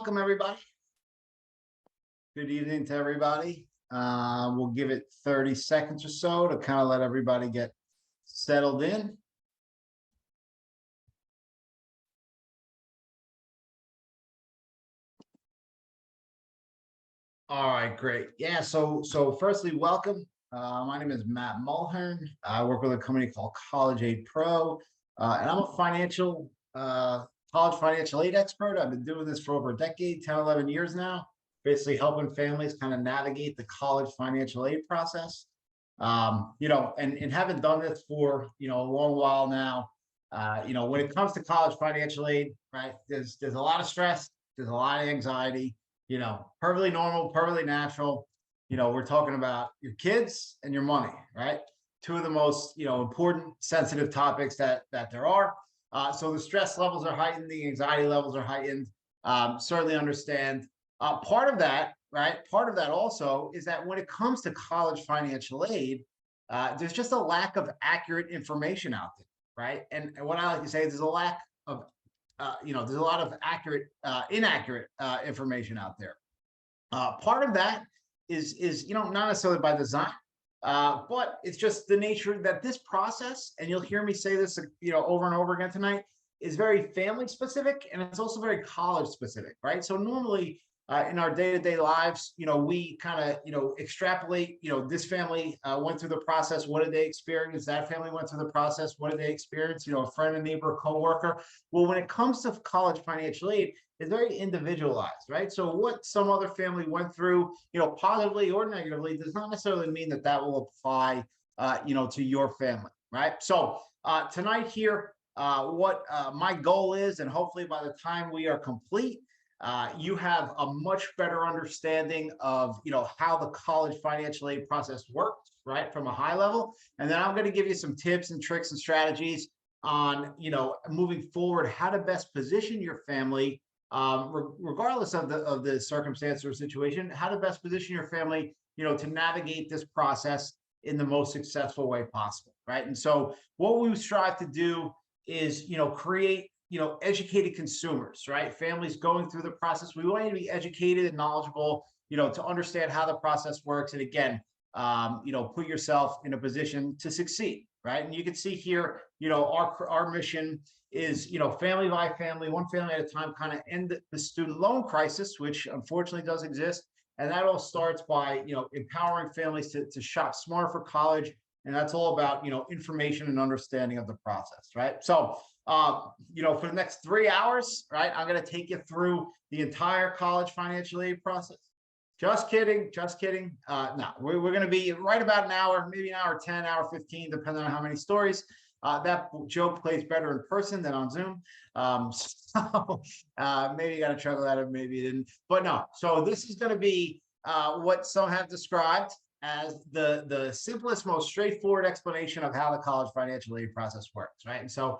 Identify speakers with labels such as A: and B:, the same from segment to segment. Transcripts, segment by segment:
A: welcome everybody. Good evening to everybody. We'll give it 30 seconds or so to kind of let everybody get settled in. All right, great. Yeah, so firstly, welcome. My name is Matt Mulhern. I work with a company called College Aid Pro, and I'm a college financial aid expert. I've been doing this for over a decade, 10, 11 years now, basically helping families kind of navigate the college financial aid process. And having done this for, a long while now, when it comes to college financial aid, right, there's a lot of stress, there's a lot of anxiety, perfectly normal, perfectly natural. We're talking about your kids and your money, right? Two of the most, important, sensitive topics that there are. So the stress levels are heightened, the anxiety levels are heightened. Certainly understand. Part of that, right? Part of that also is that when it comes to college financial aid, there's just a lack of accurate information out there, right? And what I like to say is there's a lack of there's a lot of inaccurate information out there. Part of that is not necessarily by design, but it's just the nature that this process, and you'll hear me say this, over and over again tonight, is very family specific, and it's also very college specific, right? So normally in our day-to-day lives, we kind of, extrapolate, this family went through the process. What did they experience? That family went through the process. What did they experience? A friend, a neighbor, a coworker. Well, when it comes to college financial aid, it's very individualized, right? So what some other family went through, positively or negatively, does not necessarily mean that will apply, to your family, right? So tonight here, what my goal is, and hopefully by the time we are complete, you have a much better understanding of how the college financial aid process works, right, from a high level. And then I'm going to give you some tips and tricks and strategies on moving forward, how to best position your family, regardless of the circumstance or situation, how to best position your family to navigate this process in the most successful way possible, right? And so what we strive to do is create educated consumers, right? Families going through the process. We want you to be educated and knowledgeable, to understand how the process works. And again, put yourself in a position to succeed, right? And you can see here, our mission is, family by family, one family at a time, kind of end the student loan crisis, which unfortunately does exist. And that all starts by, empowering families to shop smarter for college. And that's all about, information and understanding of the process, right? So, for the next 3 hours, right, I'm going to take you through the entire college financial aid process. Just kidding. No, we're going to be right about an hour, maybe an hour 10, hour 15, depending on how many stories. That joke plays better in person than on Zoom. Maybe you got to chuckle at it, maybe you didn't. But no, so this is going to be what some have described as the simplest, most straightforward explanation of how the college financial aid process works, right? And so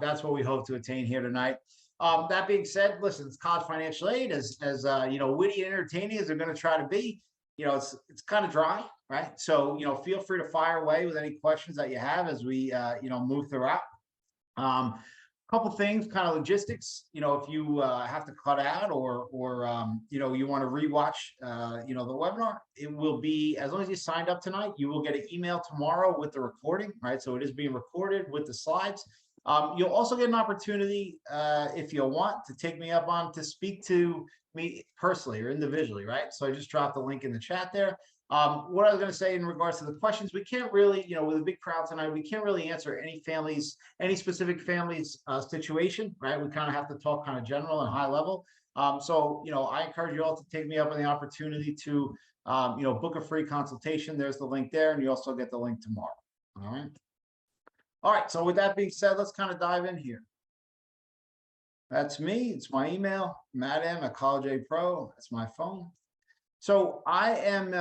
A: that's what we hope to attain here tonight. That being said, listen, it's college financial aid, as witty and entertaining as they're going to try to be. It's kind of dry, right? So feel free to fire away with any questions that you have as we move throughout. Couple things, kind of logistics. If you have to cut out or you want to rewatch the webinar, it will be, as long as you signed up tonight, you will get an email tomorrow with the recording, right? So it is being recorded with the slides. You'll also get an opportunity, if you want, to take me up on to speak to me personally or individually, right? So I just dropped the link in the chat there. What I was going to say in regards to the questions, we can't really, with a big crowd tonight, we can't really answer any specific family's situation, right? We kind of have to talk kind of general and high level. So, I encourage you all to take me up on the opportunity to, book a free consultation. There's the link there, and you also get the link tomorrow. All right. All right. So with that being said, let's kind of dive in here. That's me. It's my email, Matt M at College Aid Pro. That's my phone. So I'm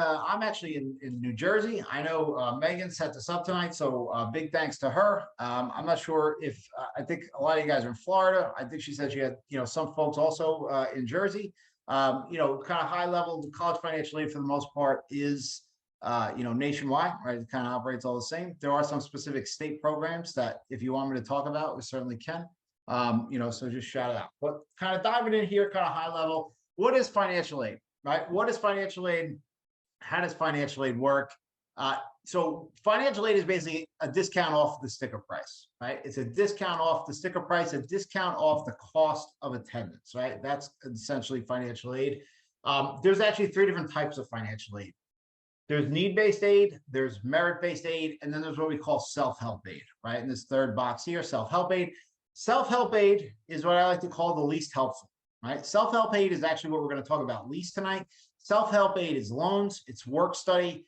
A: actually in New Jersey. I know Megan set this up tonight, so big thanks to her. I'm not sure if I think a lot of you guys are in Florida. I think she said she had some folks also in Jersey. Kind of high level, the college financial aid for the most part is nationwide, right? It kind of operates all the same. There are some specific state programs that if you want me to talk about, we certainly can. So just shout it out. But kind of diving in here, kind of high level, what is financial aid, right? What is financial aid? How does financial aid work? So financial aid is basically a discount off the sticker price, right? It's a discount off the sticker price, a discount off the cost of attendance, right? That's essentially financial aid. There's actually three different types of financial aid. There's need-based aid, there's merit-based aid, and then there's what we call self-help aid, right? In this third box here, self-help aid. Self-help aid is what I like to call the least helpful, right? Self-help aid is actually what we're going to talk about least tonight. Self-help aid is loans, it's work study.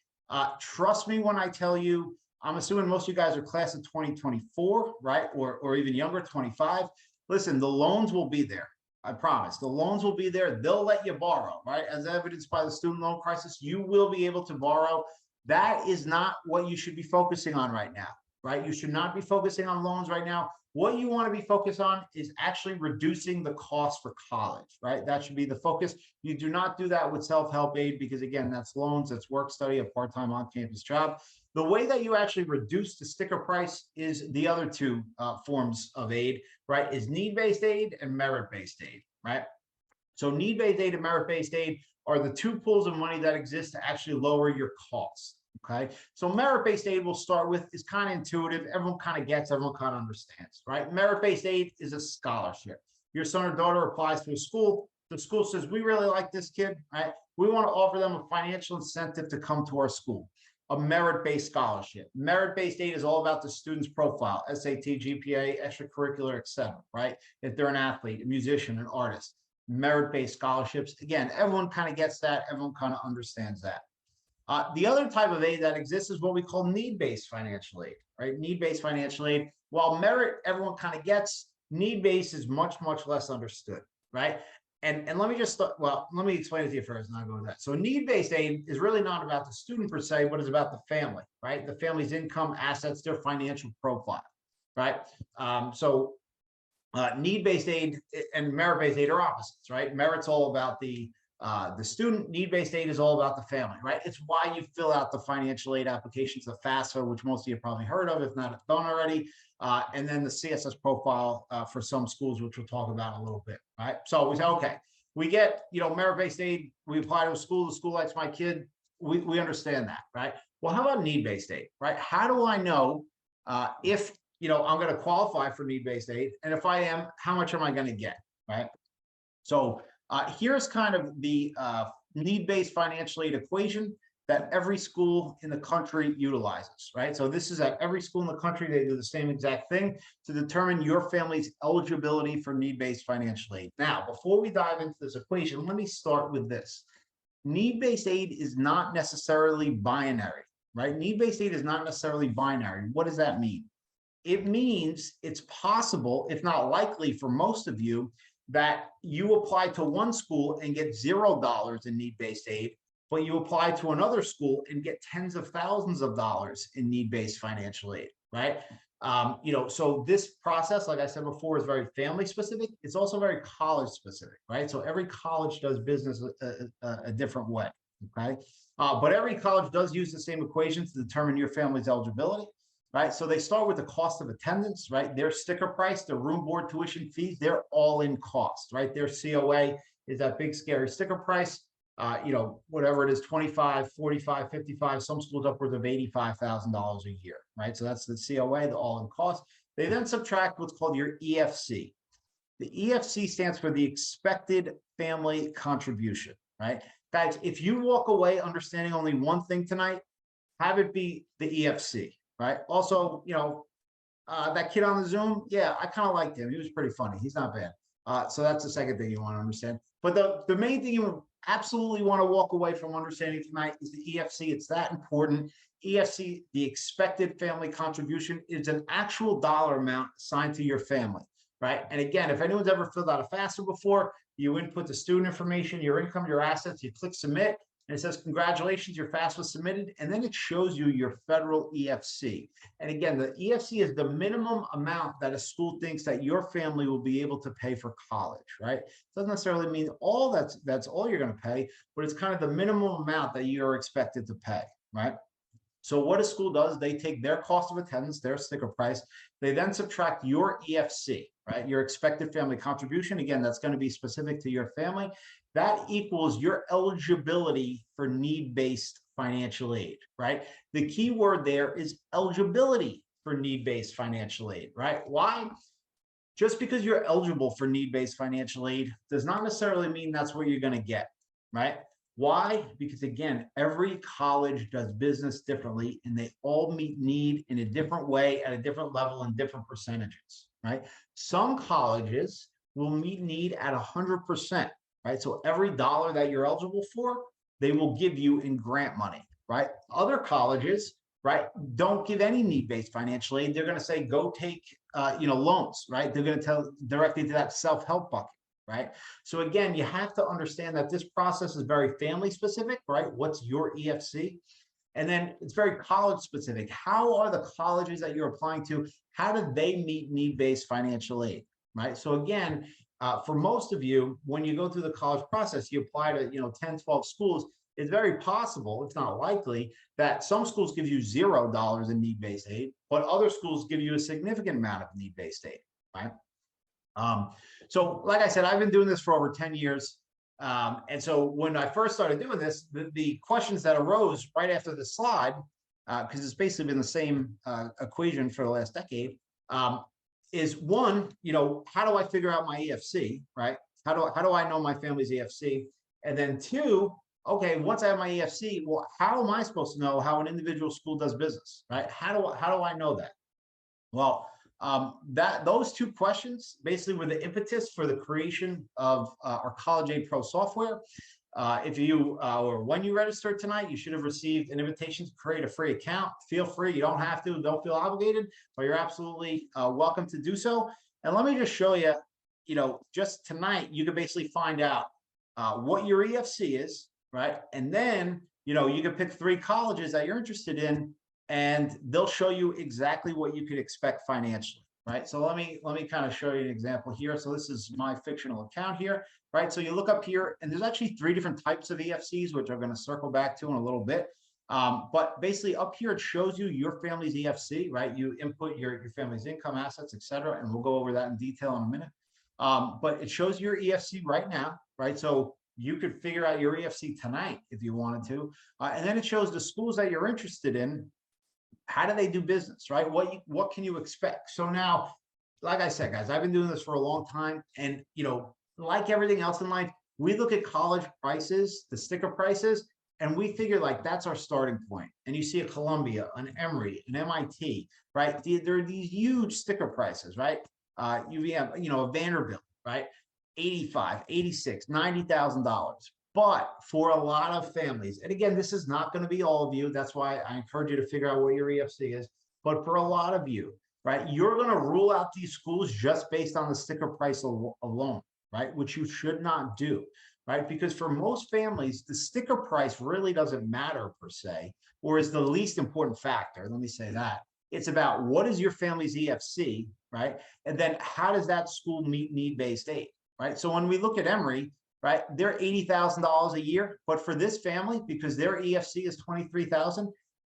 A: Trust me when I tell you, I'm assuming most of you guys are class of 2024, right? Or even younger, 25. Listen, the loans will be there. I promise. The loans will be there. They'll let you borrow, right? As evidenced by the student loan crisis, you will be able to borrow. That is not what you should be focusing on right now, right? You should not be focusing on loans right now. What you want to be focused on is actually reducing the cost for college, right? That should be the focus. You do not do that with self-help aid because, again, that's loans, that's work study, a part-time on-campus job. The way that you actually reduce the sticker price is the other two forms of aid, right? Is need-based aid and merit-based aid, right? So need-based aid and merit-based aid are the two pools of money that exist to actually lower your costs. Okay, so merit-based aid we'll start with is kind of intuitive. Everyone kind of gets, everyone kind of understands, right? Merit-based aid is a scholarship. Your son or daughter applies to a school. The school says, we really like this kid, right? We want to offer them a financial incentive to come to our school. A merit-based scholarship. Merit-based aid is all about the student's profile, SAT, GPA, extracurricular, etc., right? If they're an athlete, a musician, an artist. Merit-based scholarships. Again, everyone kind of gets that. Everyone kind of understands that. The other type of aid that exists is what we call need-based financial aid, right? Need-based financial aid. While merit, everyone kind of gets, need-based is much, much less understood, right? And let me just, let me explain it to you first and I'll go with that. So need-based aid is really not about the student per se, but it's about the family, right? The family's income, assets, their financial profile, right? Need-based aid and merit-based aid are opposites, right? Merit's all about the student. Need-based aid is all about the family, right? It's why you fill out the financial aid applications, the FAFSA, which most of you have probably heard of, if not done already, and then the CSS profile for some schools, which we'll talk about in a little bit, right? So we say, okay, we get, merit-based aid, we apply to a school, the school likes my kid, we understand that, right? Well, how about need-based aid, right? How do I know if, I'm going to qualify for need-based aid, and if I am, how much am I going to get, right? So here's kind of the need-based financial aid equation that every school in the country utilizes, right? So this is at every school in the country, they do the same exact thing to determine your family's eligibility for need-based financial aid. Now, before we dive into this equation, let me start with this. Need-based aid is not necessarily binary, right? Need-based aid is not necessarily binary. What does that mean? It means it's possible, if not likely for most of you, that you apply to one school and get $0 in need-based aid, but you apply to another school and get tens of thousands of dollars in need-based financial aid, right? So this process, like I said before, is very family specific. It's also very college specific, right? So every college does business a different way, okay? But every college does use the same equation to determine your family's eligibility. Right, so they start with the cost of attendance, right? Their sticker price, their room, board, tuition fees, they're all in cost, right? Their COA is that big scary sticker price, whatever it is, 25, 45, 55, some schools upwards of $85,000 a year, right? So that's the COA, the all in cost. They then subtract what's called your EFC. The EFC stands for the expected family contribution, right? Guys, if you walk away understanding only one thing tonight, have it be the EFC. Right. Also, that kid on the Zoom, yeah, I kind of liked him. He was pretty funny. He's not bad. So that's the second thing you want to understand. But the main thing you absolutely want to walk away from understanding tonight is the EFC. It's that important. EFC, the expected family contribution, is an actual dollar amount assigned to your family. Right. And again, if anyone's ever filled out a FAFSA before, you input the student information, your income, your assets, you click submit. And it says, congratulations, your FAFSA was submitted. And then it shows you your federal EFC. And again, the EFC is the minimum amount that a school thinks that your family will be able to pay for college, right? It doesn't necessarily mean that's all you're going to pay, but it's kind of the minimum amount that you're expected to pay, right? So what a school does, they take their cost of attendance, their sticker price, they then subtract your EFC, right? Your expected family contribution. Again, that's going to be specific to your family. That equals your eligibility for need-based financial aid, right? The key word there is eligibility for need-based financial aid, right? Why? Just because you're eligible for need-based financial aid does not necessarily mean that's what you're going to get, right? Why? Because again, every college does business differently and they all meet need in a different way at a different level and different percentages, right? Some colleges will meet need at 100%, right? So every dollar that you're eligible for, they will give you in grant money, right? Other colleges, right, don't give any need-based financial aid. They're going to say, go take, loans, right? They're going to tell directly to that self-help bucket. Right. So again, you have to understand that this process is very family specific, right? What's your EFC? And then it's very college specific. How are the colleges that you're applying to, how do they meet need-based financial aid, right? So again, for most of you, when you go through the college process, you apply to, 10, 12 schools. It's very possible, it's not likely, that some schools give you $0 in need-based aid, but other schools give you a significant amount of need-based aid, right? So like I said, I've been doing this for over 10 years. And so when I first started doing this, the questions that arose right after the slide, because it's basically been the same equation for the last decade, is one, how do I figure out my EFC, right? How do I know my family's EFC? And then two, okay, once I have my EFC, well, how am I supposed to know how an individual school does business, right? How do I know that? Well, those two questions basically were the impetus for the creation of our College Aid Pro software. If you or when you registered tonight, you should have received an invitation to create a free account. Feel free, you don't have to, don't feel obligated, but you're absolutely welcome to do so. And let me just show you, just tonight, you can basically find out what your EFC is, right? And then, you can pick 3 colleges that you're interested in, and they'll show you exactly what you could expect financially, right? So let me kind of show you an example here. So this is my fictional account here, right? So you look up here, and there's actually 3 different types of EFCs, which I'm going to circle back to in a little bit. But basically up here, it shows you your family's EFC, right? You input your family's income, assets, et cetera, and we'll go over that in detail in a minute. But it shows your EFC right now, right? So you could figure out your EFC tonight if you wanted to. And then it shows the schools that you're interested in. How do they do business, right? What can you expect? So now, like I said, guys, I've been doing this for a long time, and like everything else in life, we look at college prices, the sticker prices, and we figure like that's our starting point. And you see a Columbia, an Emory, an MIT, right? There are these huge sticker prices, right? You have, a Vanderbilt, right? 85, 86, $90,000. But for a lot of families, and again, this is not going to be all of you. That's why I encourage you to figure out what your EFC is. But for a lot of you, right, you're going to rule out these schools just based on the sticker price alone, right, which you should not do, right? Because for most families, the sticker price really doesn't matter per se, or is the least important factor. Let me say that. It's about what is your family's EFC, right? And then how does that school meet need-based aid, right? So when we look at Emory, right, they're $80,000 a year, but for this family, because their EFC is $23,000,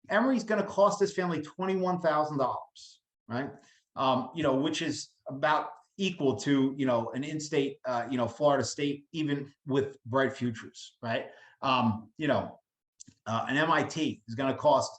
A: Emory's going to cost this family $21,000, right? Which is about equal to an in-state, Florida State, even with bright futures, right? An MIT is going to cost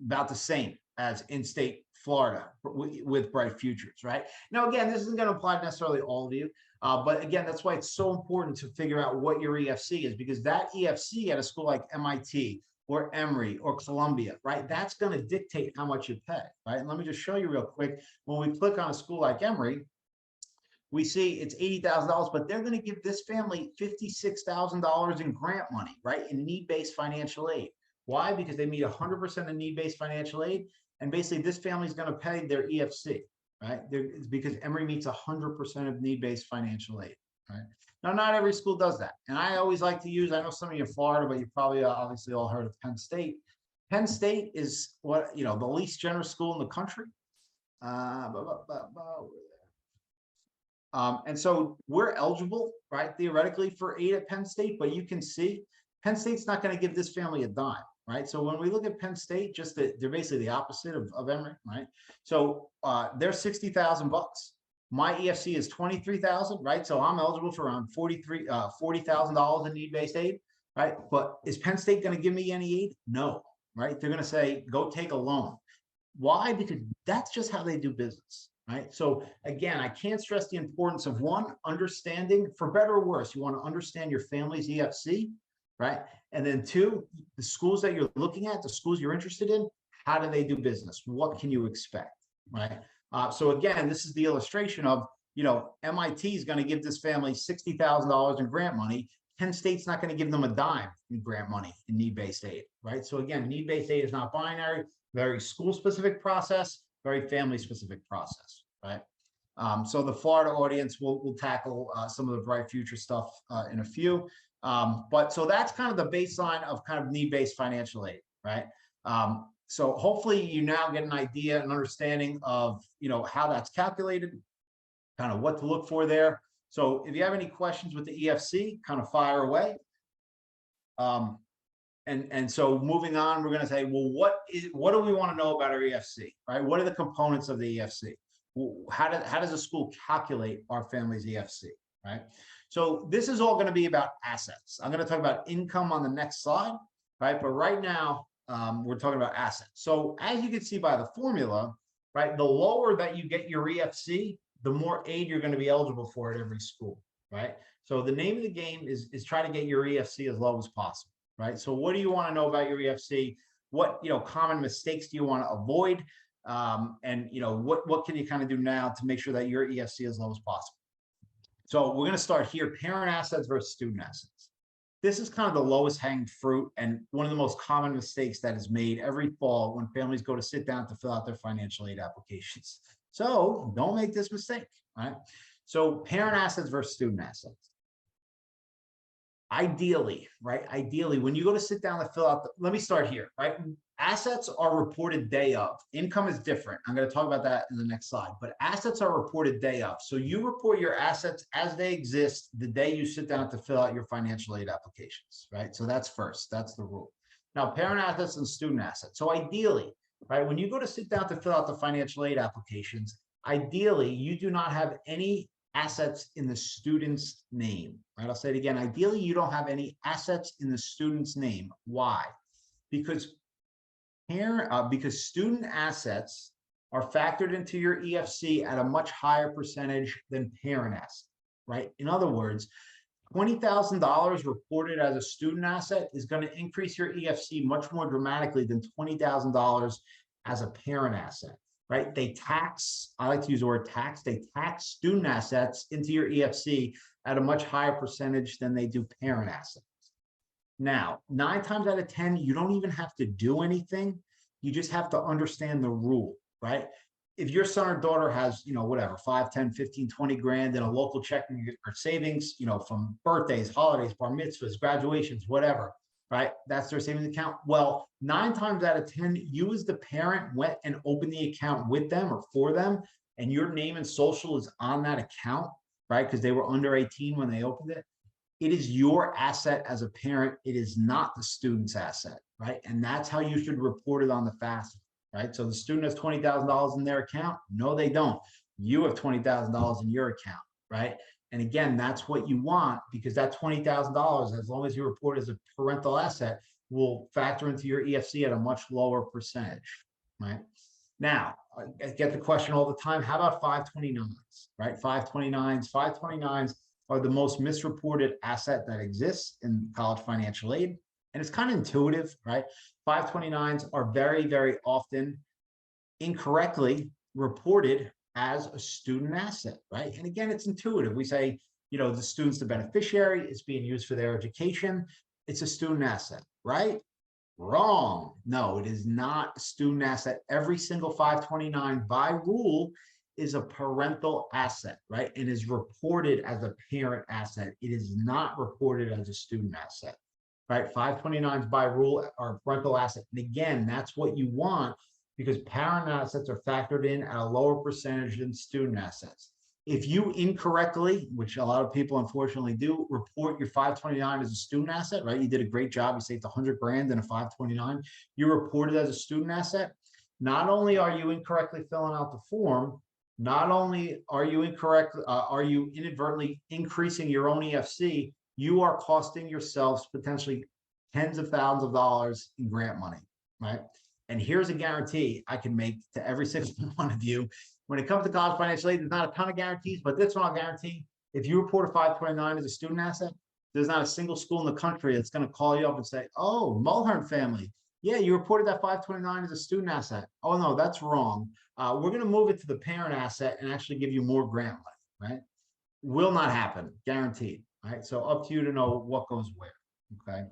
A: about the same as in-state Florida with bright futures, right? Now, again, this isn't going to apply to necessarily all of you. But again, that's why it's so important to figure out what your EFC is, because that EFC at a school like MIT or Emory or Columbia, right, that's going to dictate how much you pay, right? And let me just show you real quick. When we click on a school like Emory, we see it's $80,000, but they're going to give this family $56,000 in grant money, right, in need-based financial aid. Why? Because they meet 100% of need-based financial aid, and basically this family is going to pay their EFC. Right? It's because Emory meets 100% of need-based financial aid. Right? Now, not every school does that. And I always like to use, I know some of you in Florida, but you probably obviously all heard of Penn State. Penn State is the least generous school in the country. And so we're eligible, right, theoretically for aid at Penn State, but you can see Penn State's not going to give this family a dime. right? So when we look at Penn State, they're basically the opposite of Emory, right? So they're 60,000 bucks. My EFC is 23,000, right? So I'm eligible for around $40,000 in need-based aid, right? But is Penn State going to give me any aid? No, right? They're going to say, go take a loan. Why? Because that's just how they do business, right? So again, I can't stress the importance of one, understanding, for better or worse, you want to understand your family's EFC, right? And then two, the schools that you're looking at, the schools you're interested in, how do they do business? What can you expect, right? So again, this is the illustration of, MIT is going to give this family $60,000 in grant money. Penn State's not going to give them a dime in grant money in need-based aid, right? So again, need-based aid is not binary, very school-specific process, very family-specific process, right? So the Florida audience will tackle some of the bright future stuff in a few. But so that's kind of the baseline of kind of need-based financial aid, right? So hopefully you now get an idea and understanding of, how that's calculated, kind of what to look for there. So if you have any questions with the EFC, kind of fire away. And so moving on, we're going to say, well, what do we want to know about our EFC, right? What are the components of the EFC? How does a school calculate our family's EFC, right? So this is all going to be about assets. I'm going to talk about income on the next slide, right? But right now, we're talking about assets. So as you can see by the formula, right, the lower that you get your EFC, the more aid you're going to be eligible for at every school, right? So the name of the game is try to get your EFC as low as possible, right? So what do you want to know about your EFC? What, common mistakes do you want to avoid? And, what can you kind of do now to make sure that your EFC is as low as possible? So we're going to start here, parent assets versus student assets. This is kind of the lowest hanging fruit and one of the most common mistakes that is made every fall when families go to sit down to fill out their financial aid applications. So don't make this mistake, right? So parent assets versus student assets. Ideally, right? Ideally, when you go to sit down to fill out, let me start here, right? Assets are reported day of. Income is different. I'm going to talk about that in the next slide, but assets are reported day of. So you report your assets as they exist the day you sit down to fill out your financial aid applications, right? So that's first, that's the rule. Now, parent assets and student assets. So ideally, right, when you go to sit down to fill out the financial aid applications, ideally, you do not have any assets in the student's name, right? I'll say it again. Ideally, you don't have any assets in the student's name. Why? Because student assets are factored into your EFC at a much higher percentage than parent assets, right? In other words, $20,000 reported as a student asset is going to increase your EFC much more dramatically than $20,000 as a parent asset, right? They tax, I like to use the word tax, they tax student assets into your EFC at a much higher percentage than they do parent assets. Now, 9 times out of 10, you don't even have to do anything. You just have to understand the rule, right? If your son or daughter has, whatever, 5, 10, 15, 20 grand in a local checking or savings, from birthdays, holidays, bar mitzvahs, graduations, whatever, right? That's their savings account. Well, 9 times out of 10, you as the parent went and opened the account with them or for them, and your name and social is on that account, right? Because they were under 18 when they opened it. It is your asset as a parent. It is not the student's asset, right? And that's how you should report it on the FAFSA, right? So the student has $20,000 in their account. No, they don't. You have $20,000 in your account, right? And again, that's what you want, because that $20,000, as long as you report as a parental asset, will factor into your EFC at a much lower percentage, right? Now, I get the question all the time, how about 529s, right? 529s are the most misreported asset that exists in college financial aid. And it's kind of intuitive, right? 529s are very, very often incorrectly reported as a student asset, right? And again, it's intuitive. We say, the student's the beneficiary, it's being used for their education, it's a student asset, right? Wrong. No, it is not a student asset. Every single 529 by rule is a parental asset, right? And is reported as a parent asset. It is not reported as a student asset, right? 529s by rule are a parental asset. And again, that's what you want, because parent assets are factored in at a lower percentage than student assets. If you incorrectly, which a lot of people unfortunately do, report your 529 as a student asset, right? You did a great job. You saved 100 grand in a 529. You reported as a student asset. Not only are you incorrectly filling out the form, not only are you are you inadvertently increasing your own EFC, you are costing yourselves potentially tens of thousands of dollars in grant money, right? And here's a guarantee I can make to every single one of you. When it comes to college financial aid, there's not a ton of guarantees, but this one I'll guarantee. If you report a 529 as a student asset, there's not a single school in the country that's going to call you up and say, oh, Mulhern family, yeah, you reported that 529 as a student asset. Oh, no, that's wrong. We're going to move it to the parent asset and actually give you more grant money, right? Will not happen, guaranteed, right? So up to you to know what goes where, okay?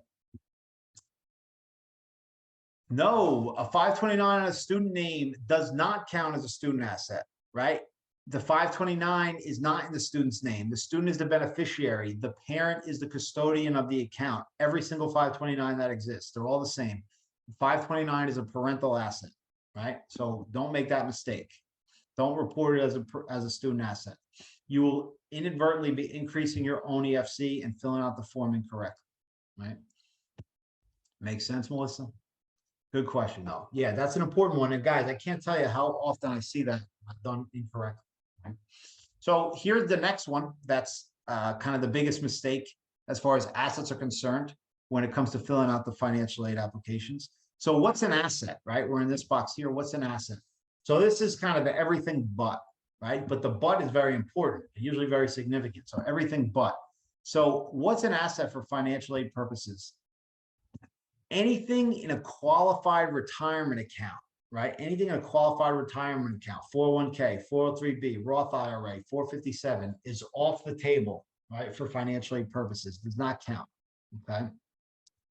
A: No, a 529 on a student name does not count as a student asset, right? The 529 is not in the student's name. The student is the beneficiary. The parent is the custodian of the account. Every single 529 that exists, they're all the same. 529 is a parental asset, right? So don't make that mistake. Don't report it as a student asset. You will inadvertently be increasing your own EFC and filling out the form incorrectly, right? Makes sense, Melissa? Good question, though. Yeah, that's an important one. And guys, I can't tell you how often I see that done incorrectly. Right? So here's the next one. That's kind of the biggest mistake as far as assets are concerned when it comes to filling out the financial aid applications. So what's an asset, right? We're in this box here. What's an asset? So this is kind of the everything but, right? But the but is very important, usually very significant. So everything but. So what's an asset for financial aid purposes? Anything in a qualified retirement account, right? Anything in a qualified retirement account, 401k, 403b, Roth IRA, 457 is off the table, right? For financial aid purposes, does not count, okay?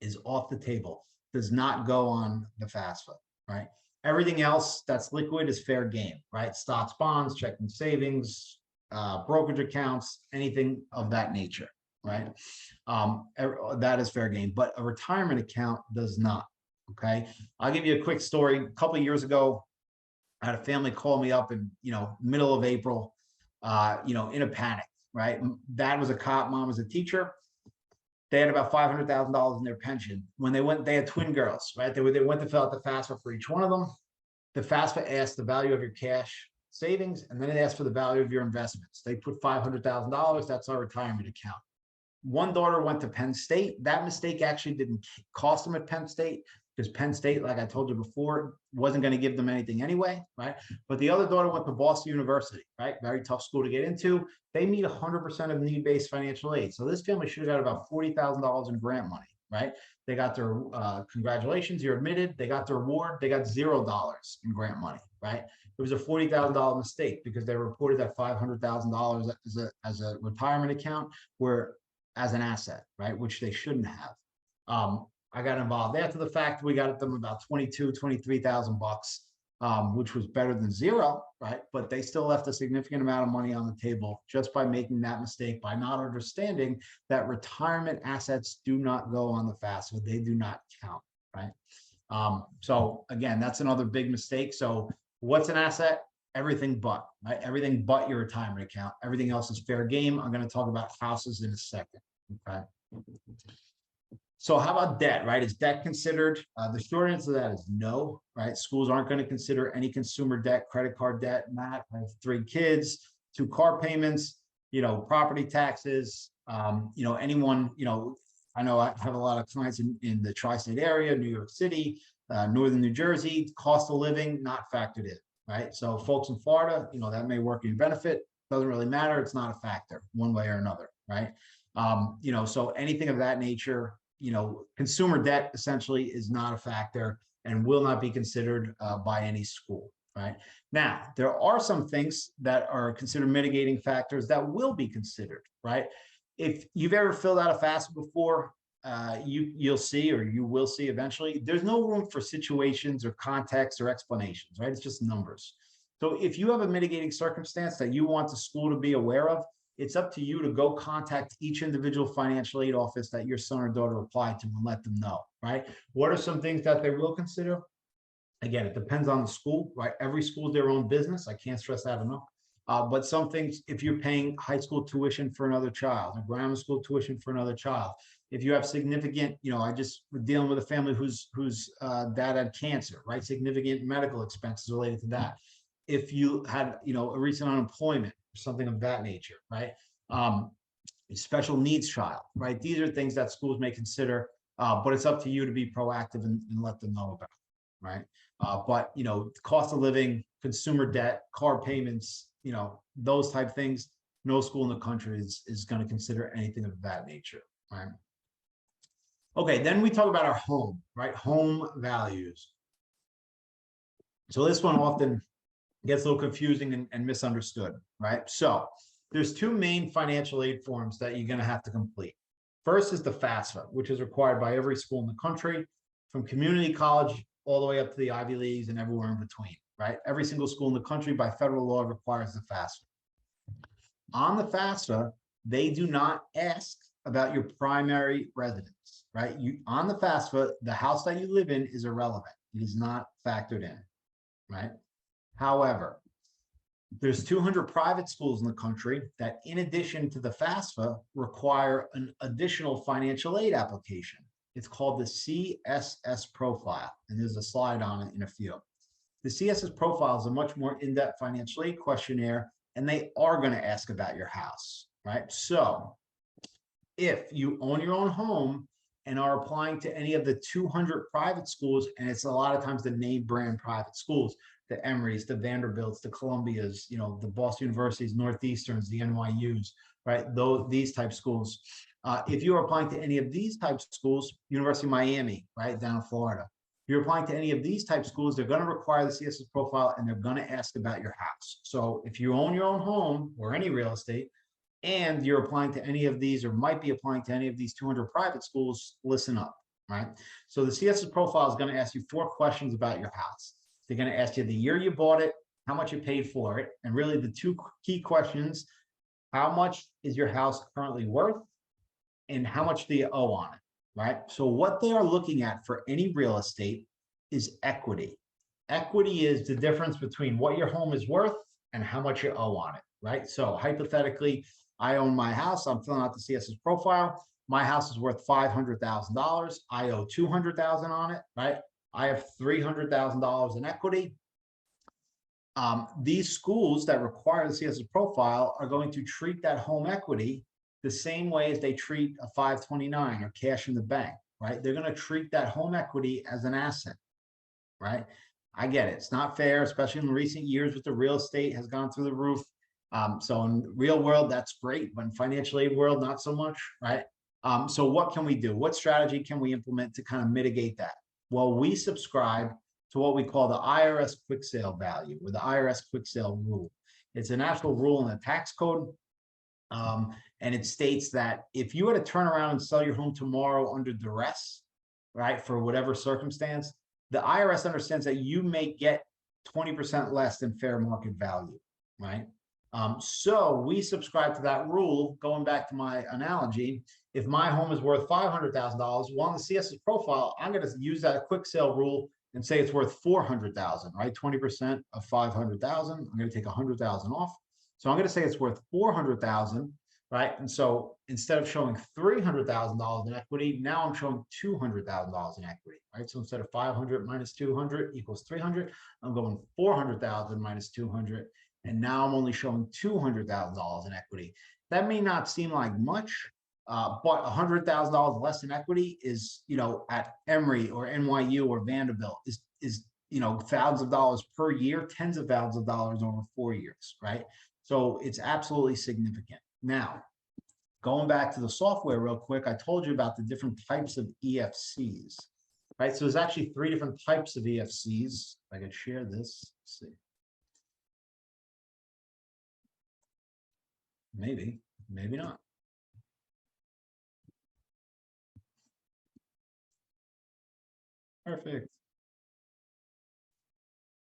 A: Is off the table, does not go on the FAFSA, right? Everything else that's liquid is fair game, right? Stocks, bonds, checking savings, brokerage accounts, anything of that nature, right? That is fair game, but a retirement account does not. Okay, I'll give you a quick story. A couple of years ago, I had a family call me up in middle of April, in a panic. Right, dad was a cop, mom was a teacher. They had about $500,000 in their pension. When they had twin girls. Right, they went to fill out the FAFSA for each one of them. The FAFSA asked the value of your cash savings, and then it asked for the value of your investments. They put $500,000. That's our retirement account. One daughter went to Penn State. That mistake actually didn't cost them at Penn State because Penn State, like I told you before, wasn't going to give them anything anyway, right? But the other daughter went to Boston University, right? Very tough school to get into. They need 100% of need-based financial aid. So this family should have got about $40,000 in grant money, right? They got their congratulations, you're admitted. They got their award. They got $0 in grant money, right? It was a $40,000 mistake because they reported that $500,000 as a retirement account where as an asset, right? Which they shouldn't have. I got involved after the fact. We got them about 23,000 bucks, which was better than zero, right? But they still left a significant amount of money on the table just by making that mistake, by not understanding that retirement assets do not go on the FAFSA. They do not count, right? So again, that's another big mistake. So what's an asset? Everything but, right? Everything but your retirement account. Everything else is fair game. I'm going to talk about houses in a second. Okay. So how about debt, right? Is debt considered? The short answer to that is no, right? Schools aren't going to consider any consumer debt, credit card debt. Matt, I have 3 kids, 2 car payments, property taxes, anyone, I know I have a lot of clients in the tri-state area, New York City, Northern New Jersey, cost of living, not factored in. Right. So folks in Florida, that may work in your benefit. Doesn't really matter. It's not a factor one way or another. Right. So anything of that nature, consumer debt essentially is not a factor and will not be considered by any school. Right. Now, there are some things that are considered mitigating factors that will be considered. Right. If you've ever filled out a FAFSA before, you'll see, or you will see eventually, there's no room for situations or context or explanations, right? It's just numbers. So if you have a mitigating circumstance that you want the school to be aware of, it's up to you to go contact each individual financial aid office that your son or daughter applied to and let them know, right? What are some things that they will consider? Again, it depends on the school, right? Every school is their own business. I can't stress that enough.
B: But some things, if you're paying high school tuition for another child, or grammar school tuition for another child, if you have significant, I just was dealing with a family whose dad had cancer, right? Significant medical expenses related to that. If you had, a recent unemployment or something of that nature, right? Special needs child, right? These are things that schools may consider, but it's up to you to be proactive and let them know about, right? But cost of living, consumer debt, car payments, those type of things, no school in the country is going to consider anything of that nature, right? Okay, then we talk about our home, right? Home values. So this one often gets a little confusing and misunderstood, right? So there's two main financial aid forms that you're going to have to complete. First is the FAFSA, which is required by every school in the country, from community college all the way up to the Ivy Leagues and everywhere in between, right? Every single school in the country by federal law requires the FAFSA. On the FAFSA, they do not ask about your primary residence, right? On the FAFSA, the house that you live in is irrelevant. It is not factored in, right? However, there's 200 private schools in the country that, in addition to the FAFSA, require an additional financial aid application. It's called the CSS profile, and there's a slide on it in a few. The CSS profile is a much more in-depth financial aid questionnaire, and they are going to ask about your house, right? So if you own your own home and are applying to any of the 200 private schools, and it's a lot of times the name brand private schools, the Emorys, the Vanderbilts, the Columbias, the Boston Universities, Northeasterns, the NYUs, right? These type schools. If you are applying to any of these type schools, University of Miami, right, down in Florida, if you're applying to any of these type schools, they're going to require the CSS profile, and they're going to ask about your house. So if you own your own home or any real estate, and you're applying to any of these or might be applying to any of these 200 private schools, listen up, right? So the CSS profile is going to ask you 4 questions about your house. They're going to ask you the year you bought it, how much you paid for it, and really the 2 key questions: how much is your house currently worth, and how much do you owe on it, right? So what they are looking at for any real estate is equity. Equity is the difference between what your home is worth and how much you owe on it, right? So hypothetically, I own my house. I'm filling out the CSS profile. My house is worth $500,000. I owe $200,000 on it, right? I have $300,000 in equity. These schools that require the CSS profile are going to treat that home equity the same way as they treat a 529 or cash in the bank, right? They're going to treat that home equity as an asset, right? I get it. It's not fair, especially in recent years with the real estate has gone through the roof. So in the real world, that's great, but in financial aid world, not so much, right? So what can we do? What strategy can we implement to kind of mitigate that? Well, we subscribe to what we call the IRS quick sale value, or the IRS quick sale rule. It's an actual rule in the tax code. And it states that if you were to turn around and sell your home tomorrow under duress, right, for whatever circumstance, the IRS understands that you may get 20% less than fair market value, right? So we subscribe to that rule. Going back to my analogy, if my home is worth $500,000, well, on the CSS profile, I'm going to use that quick sale rule and say it's worth $400,000, right? 20% of $500,000. I'm going to take $100,000 off. So I'm going to say it's worth $400,000, right? And so instead of showing $300,000 in equity, now I'm showing $200,000 in equity, right? So instead of 500 minus 200 equals 300, I'm going 400,000 minus 200. And now I'm only showing $200,000 in equity. That may not seem like much, but $100,000 less in equity is, at Emory or NYU or Vanderbilt is thousands of dollars per year, tens of thousands of dollars over 4 years, right? So it's absolutely significant. Now, going back to the software real quick, I told you about the different types of EFCs, right? So there's actually 3 different types of EFCs. If I could share this, let's see. Maybe not. Perfect.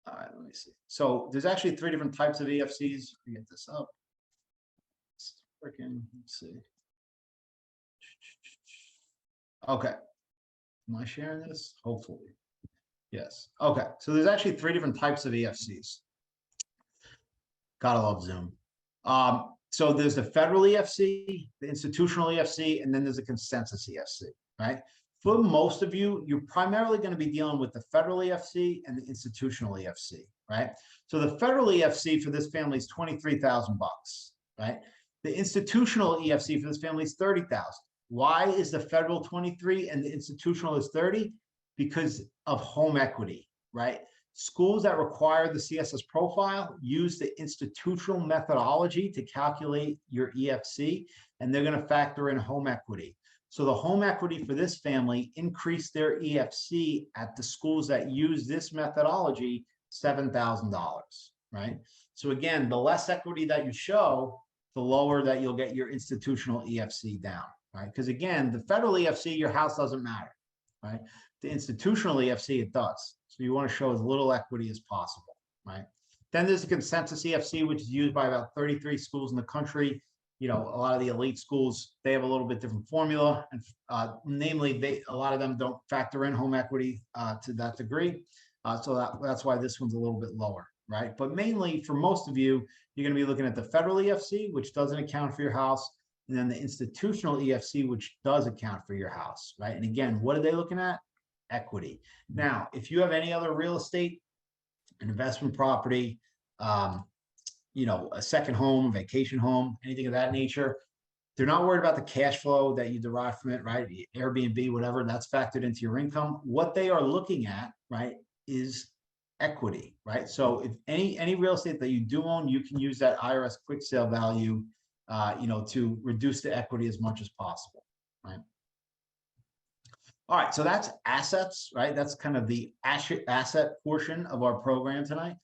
B: All right, let me see. So there's actually 3 different types of EFCs. Let me get this up. Let's see. Okay. Am I sharing this? Hopefully. Yes. Okay. So there's actually 3 different types of EFCs. Gotta love Zoom. So there's the federal EFC, the institutional EFC, and then there's a consensus EFC, right? For most of you, you're primarily going to be dealing with the federal EFC and the institutional EFC, right? So the federal EFC for this family is $23,000, right? The institutional EFC for this family is $30,000. Why is the federal 23 and the institutional is 30? Because of home equity, right? Schools that require the CSS profile use the institutional methodology to calculate your EFC, and they're going to factor in home equity. So the home equity for this family increased their EFC at the schools that use this methodology $7,000, right? So again, the less equity that you show, the lower that you'll get your institutional EFC down, right? Because again, the federal EFC, your house doesn't matter, right? The institutional EFC, it does. So you want to show as little equity as possible, right? Then there's the consensus EFC, which is used by about 33 schools in the country. You know, a lot of the elite schools, they have a little bit different formula, and namely, a lot of them don't factor in home equity to that degree. So that's why this one's a little bit lower, right? But mainly for most of you, you're going to be looking at the federal EFC, which doesn't account for your house, and then the institutional EFC, which does account for your house, right? And again, what are they looking at? Equity. Now, if you have any other real estate, an investment property, you know, a second home, vacation home, anything of that nature, they're not worried about the cash flow that you derive from it, right? Airbnb, whatever, that's factored into your income. What they are looking at, right, is equity, right? So if any real estate that you do own, you can use that IRS quick sale value, you know, to reduce the equity as much as possible, right? All right, so that's assets, right? That's kind of the asset portion of our program tonight.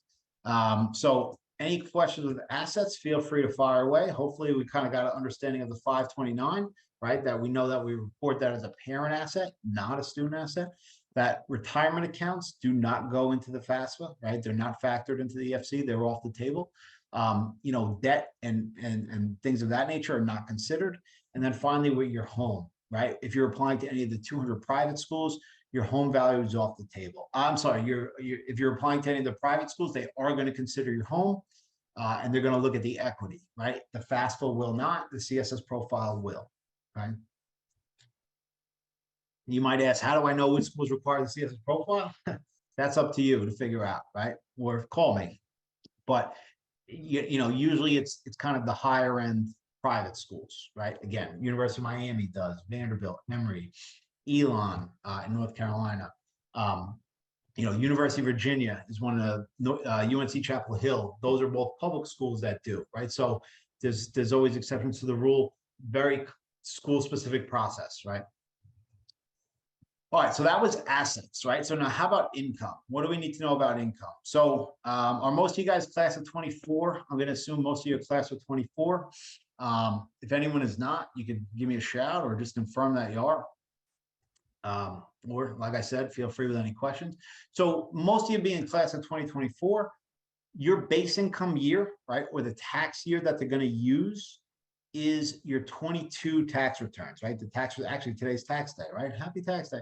B: So any questions with assets, feel free to fire away. Hopefully we kind of got an understanding of the 529, right? That we know that we report that as a parent asset, not a student asset. That retirement accounts do not go into the FAFSA, right? They're not factored into the EFC, they're off the table. You know, debt and things of that nature are not considered. And then finally, with your home, right? If you're applying to any of the 200 private schools, your home value is off the table. I'm sorry, if you're applying to any of the private schools, they are going to consider your home, and they're going to look at the equity, right? The FAFSA will not, the CSS profile will, right? You might ask, how do I know which schools require the CSS profile? That's up to you to figure out, right? Or call me. But you know, usually it's kind of the higher end private schools, right? Again, University of Miami does, Vanderbilt, Emory, Elon in North Carolina. You know, University of Virginia is one of the UNC Chapel Hill. Those are both public schools that do, right? So there's always exceptions to the rule. Very school specific process, right? All right, so that was assets, right? So now how about income? What do we need to know about income? So are most of you guys class of 24? I'm going to assume most of you are class of 24. If anyone is not, you can give me a shout or just confirm that you are. Or like I said, feel free with any questions. So most of you being in class of 2024, your base income year, right, or the tax year that they're going to use is your 22 tax returns, right? The tax, actually today's tax day, right? Happy tax day.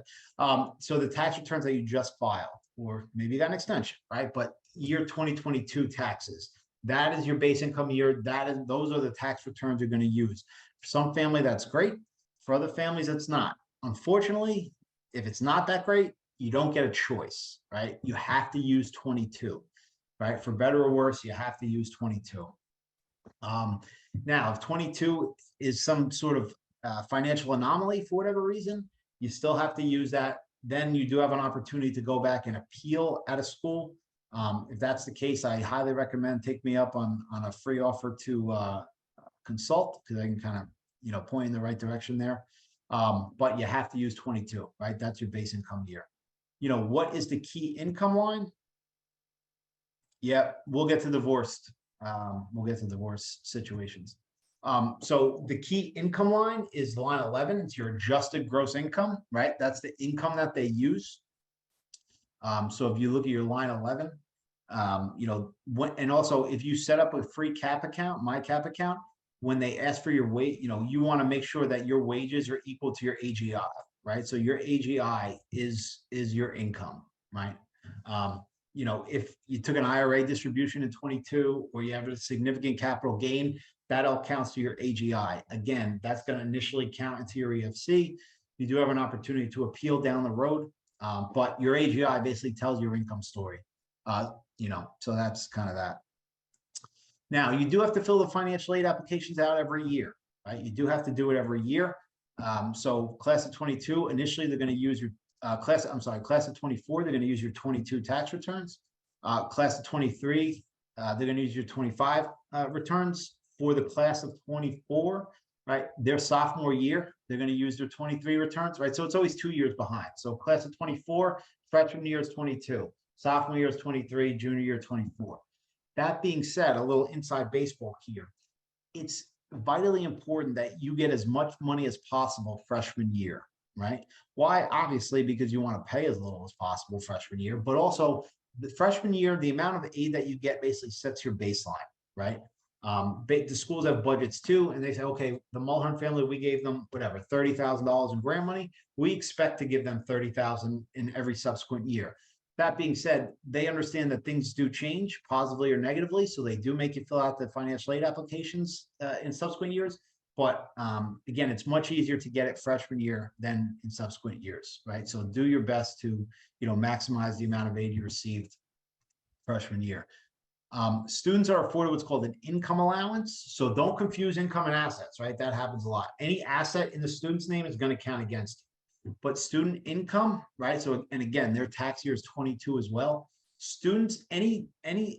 B: So the tax returns that you just filed, or maybe you got an extension, right? But year 2022 taxes, that is your base income year. Those are the tax returns you're going to use. For some family, that's great. For other families, it's not. Unfortunately, if it's not that great, you don't get a choice, right? You have to use 22, right? For better or worse, you have to use 22. Now, if 22 is some sort of financial anomaly for whatever reason, you still have to use that. Then you do have an opportunity to go back and appeal at a school. If that's the case, I highly recommend take me up on a free offer to consult, because I can kind of, you know, point in the right direction there. But you have to use 22, right? That's your base income year. You know, what is the key income line? Yeah, we'll get to divorced. We'll get to divorce situations. So the key income line is line 11. It's your adjusted gross income, right? That's the income that they use. So if you look at your line 11, you know, and also if you set up a free cap account, my cap account, when they ask for your wage, you know, you want to make sure that your wages are equal to your AGI, right? So your AGI is your income, right? if you took an IRA distribution in 22 or you have a significant capital gain, that all counts to your AGI. Again, that's going to initially count into your EFC. You do have an opportunity to appeal down the road, but your AGI basically tells your income story. So that's kind of that. Now, you do have to fill the financial aid applications out every year, right? You do have to do it every year. So class of 22, initially they're going to use your class of 24, they're going to use your 22 tax returns. Class of 23, they're going to use your 25 returns. For the class of 24, right, their sophomore year, they're going to use their 23 returns, right? So it's always 2 years behind. So class of 24, freshman year is 22, sophomore year is 23, junior year 24. That being said, a little inside baseball here. It's vitally important that you get as much money as possible freshman year, right? Why? Obviously, because you want to pay as little as possible freshman year, but also the freshman year, the amount of aid that you get basically sets your baseline, right? The schools have budgets too, and they say, okay, the Mulhern family, we gave them whatever, $30,000 in grant money. We expect to give them $30,000 in every subsequent year. That being said, they understand that things do change positively or negatively, so they do make you fill out the financial aid applications in subsequent years. But again, it's much easier to get it freshman year than in subsequent years, right? So do your best to, maximize the amount of aid you received freshman year. Students are afforded what's called an income allowance. So don't confuse income and assets, right? That happens a lot. Any asset in the student's name is going to count against you. But student income, right? So, and again, their tax year is 22 as well. Students, any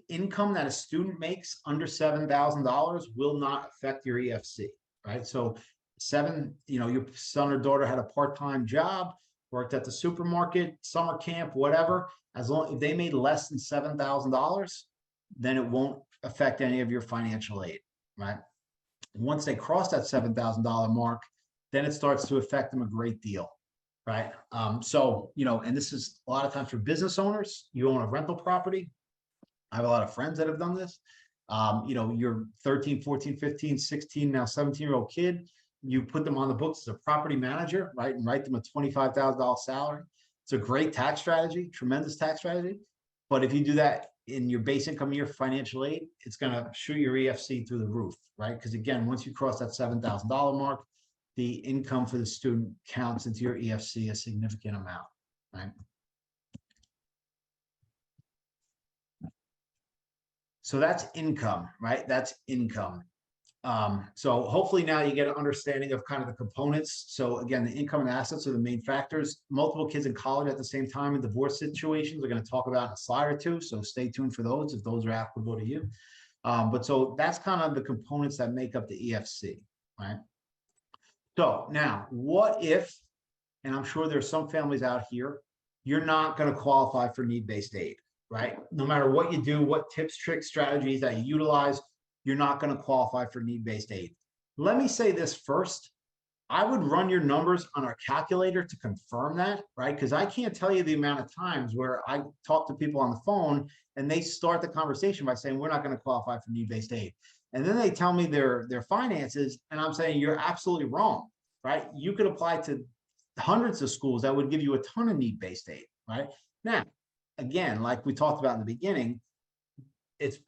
B: income that a student makes under $7,000 will not affect your EFC, right? So your son or daughter had a part-time job, worked at the supermarket, summer camp, whatever. As long as they made less than $7,000, then it won't affect any of your financial aid, right? Once they cross that $7,000 mark, then it starts to affect them a great deal, right? And this is a lot of times for business owners. You own a rental property. I have a lot of friends that have done this. Your 13, 14, 15, 16, now 17-year-old kid, you put them on the books as a property manager, right? And write them a $25,000 salary. It's a great tax strategy, tremendous tax strategy. But if you do that in your base income year financial aid, it's going to shoot your EFC through the roof, right? Because again, once you cross that $7,000 mark, the income for the student counts into your EFC a significant amount, right? So that's income, right? That's income. So hopefully now you get an understanding of kind of the components. So again, the income and assets are the main factors. Multiple kids in college at the same time in divorce situations, we're going to talk about in a slide or two. So stay tuned for those if those are applicable to you. But so that's kind of the components that make up the EFC, right? So now what if, and I'm sure there's some families out here, you're not going to qualify for need-based aid, right? No matter what you do, what tips, tricks, strategies that you utilize, you're not going to qualify for need-based aid. Let me say this first. I would run your numbers on our calculator to confirm that, right? Because I can't tell you the amount of times where I talk to people on the phone and they start the conversation by saying, we're not going to qualify for need-based aid. And then they tell me their finances, and I'm saying, you're absolutely wrong, right? You could apply to hundreds of schools that would give you a ton of need-based aid, right? Now, again, like we talked about in the beginning, it's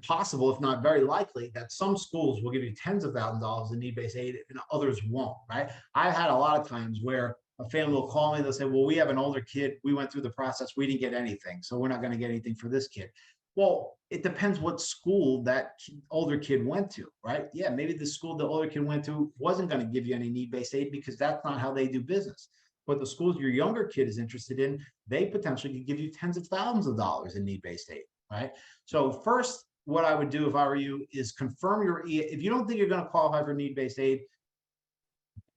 B: possible, if not very likely, that some schools will give you tens of thousands of dollars in need-based aid and others won't, right? I've had a lot of times where a family will call me, they'll say, well, we have an older kid, we went through the process, we didn't get anything, so we're not going to get anything for this kid. Well, it depends what school that older kid went to, right? Yeah, maybe the school the older kid went to wasn't going to give you any need-based aid because that's not how they do business. But the schools your younger kid is interested in, they potentially could give you tens of thousands of dollars in need-based aid, right? So first, what I would do if I were you is confirm if you don't think you're going to qualify for need-based aid,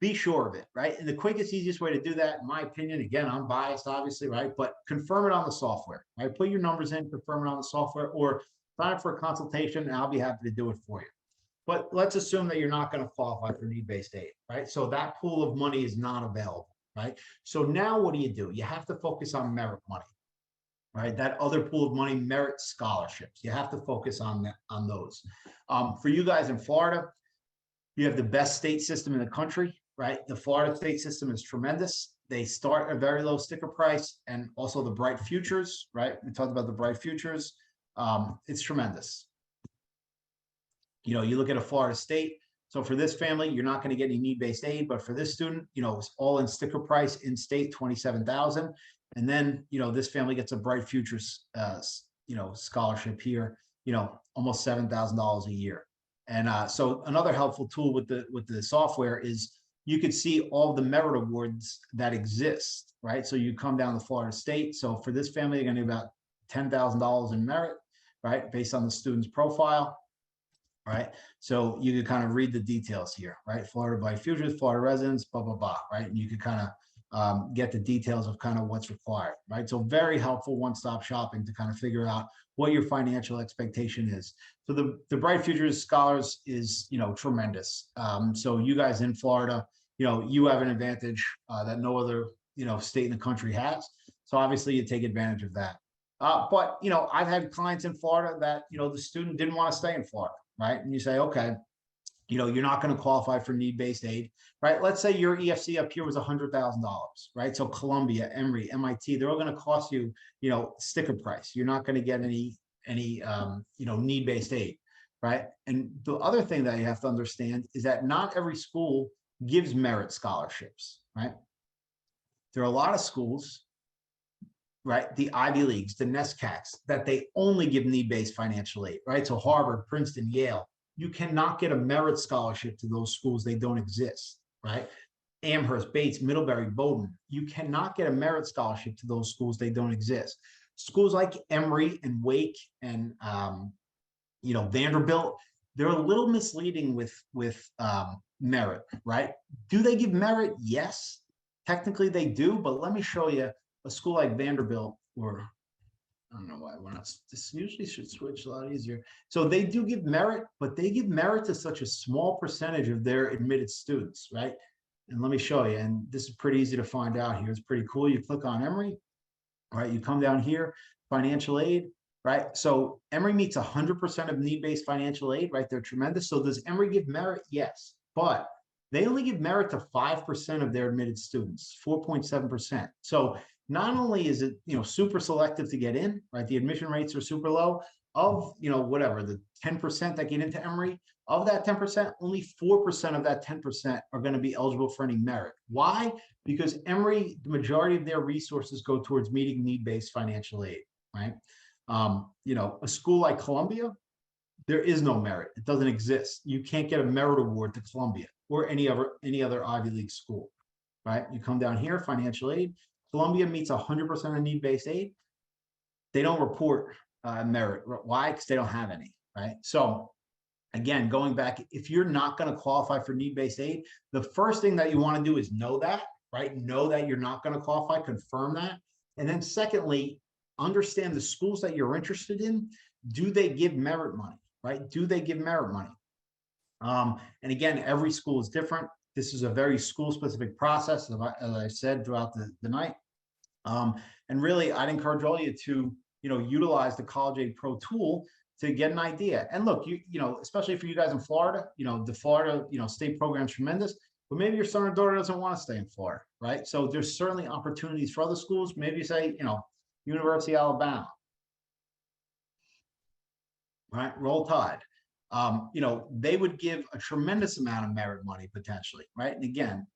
B: be sure of it, right? And the quickest, easiest way to do that, in my opinion, again, I'm biased, obviously, right? But confirm it on the software, right? Put your numbers in, confirm it on the software, or sign up for a consultation, and I'll be happy to do it for you. But let's assume that you're not going to qualify for need-based aid, right? So that pool of money is not available, right? So now what do? You have to focus on merit money, right? That other pool of money, merit scholarships. You have to focus on those. For you guys in Florida, you have the best state system in the country, right? The Florida state system is tremendous. They start a very low sticker price, and also the bright futures, right? We talked about the bright futures. It's tremendous. You look at a Florida State. So for this family, you're not going to get any need-based aid, but for this student, it's all in sticker price in state, 27,000. And then, this family gets a bright futures, scholarship here, almost $7,000 a year. And so another helpful tool with the software is you could see all the merit awards that exist, right? So you come down to Florida State. So for this family, they're going to get about $10,000 in merit, right? Based on the student's profile, right? So you could kind of read the details here, right? Florida by futures, Florida residents, blah, blah, blah, right? And you could kind of get the details of kind of what's required, right? So very helpful one-stop shopping to kind of figure out what your financial expectation is. So the Bright Futures Scholars is, tremendous. So you guys in Florida, you have an advantage that no other, state in the country has. So obviously you take advantage of that. But, I've had clients in Florida that, the student didn't want to stay in Florida, right? And you say, okay, you're not going to qualify for need-based aid, right? Let's say your EFC up here was $100,000, right? So Columbia, Emory, MIT, they're all going to cost you, sticker price. You're not going to get any need-based aid, right? And the other thing that you have to understand is that not every school gives merit scholarships, right? There are a lot of schools, right? The Ivy Leagues, the NESCACs, that they only give need-based financial aid, right? So Harvard, Princeton, Yale, you cannot get a merit scholarship to those schools. They don't exist, right? Amherst, Bates, Middlebury, Bowdoin, you cannot get a merit scholarship to those schools. They don't exist. Schools like Emory and Wake and, Vanderbilt, they're a little misleading with merit, right? Do they give merit? Yes, technically they do, but let me show you a school like Vanderbilt, or I don't know why we're not, this usually should switch a lot easier. So they do give merit, but they give merit to such a small percentage of their admitted students, right? And let me show you, and this is pretty easy to find out here. It's pretty cool. You click on Emory, right? You come down here, financial aid, right? So Emory meets 100% of need-based financial aid, right? They're tremendous. So does Emory give merit? Yes, but they only give merit to 5% of their admitted students, 4.7%. So not only is it, super selective to get in, right? The admission rates are super low. Of, whatever, the 10% that get into Emory, of that 10%, only 4% of that 10% are going to be eligible for any merit. Why? Because Emory, the majority of their resources go towards meeting need-based financial aid, right? A school like Columbia, there is no merit. It doesn't exist. You can't get a merit award to Columbia or any other Ivy League school, right? You come down here, financial aid. Columbia meets 100% of need-based aid. They don't report merit. Why? Because they don't have any, right? So again, going back, if you're not going to qualify for need-based aid, the first thing that you want to do is know that, right? Know that you're not going to qualify, confirm that. And then secondly, understand the schools that you're interested in. Do they give merit money, right? Do they give merit money? And again, every school is different. This is a very school-specific process, as I said throughout the night. And really, I'd encourage all of you to, utilize the College Aid Pro tool to get an idea. And look, especially for you guys in Florida, the Florida, state program is tremendous, but maybe your son or daughter doesn't want to stay in Florida, right? So there's certainly opportunities for other schools. Maybe say, University of Alabama, right? Roll Tide. They would give a tremendous amount of merit money potentially, right? And again,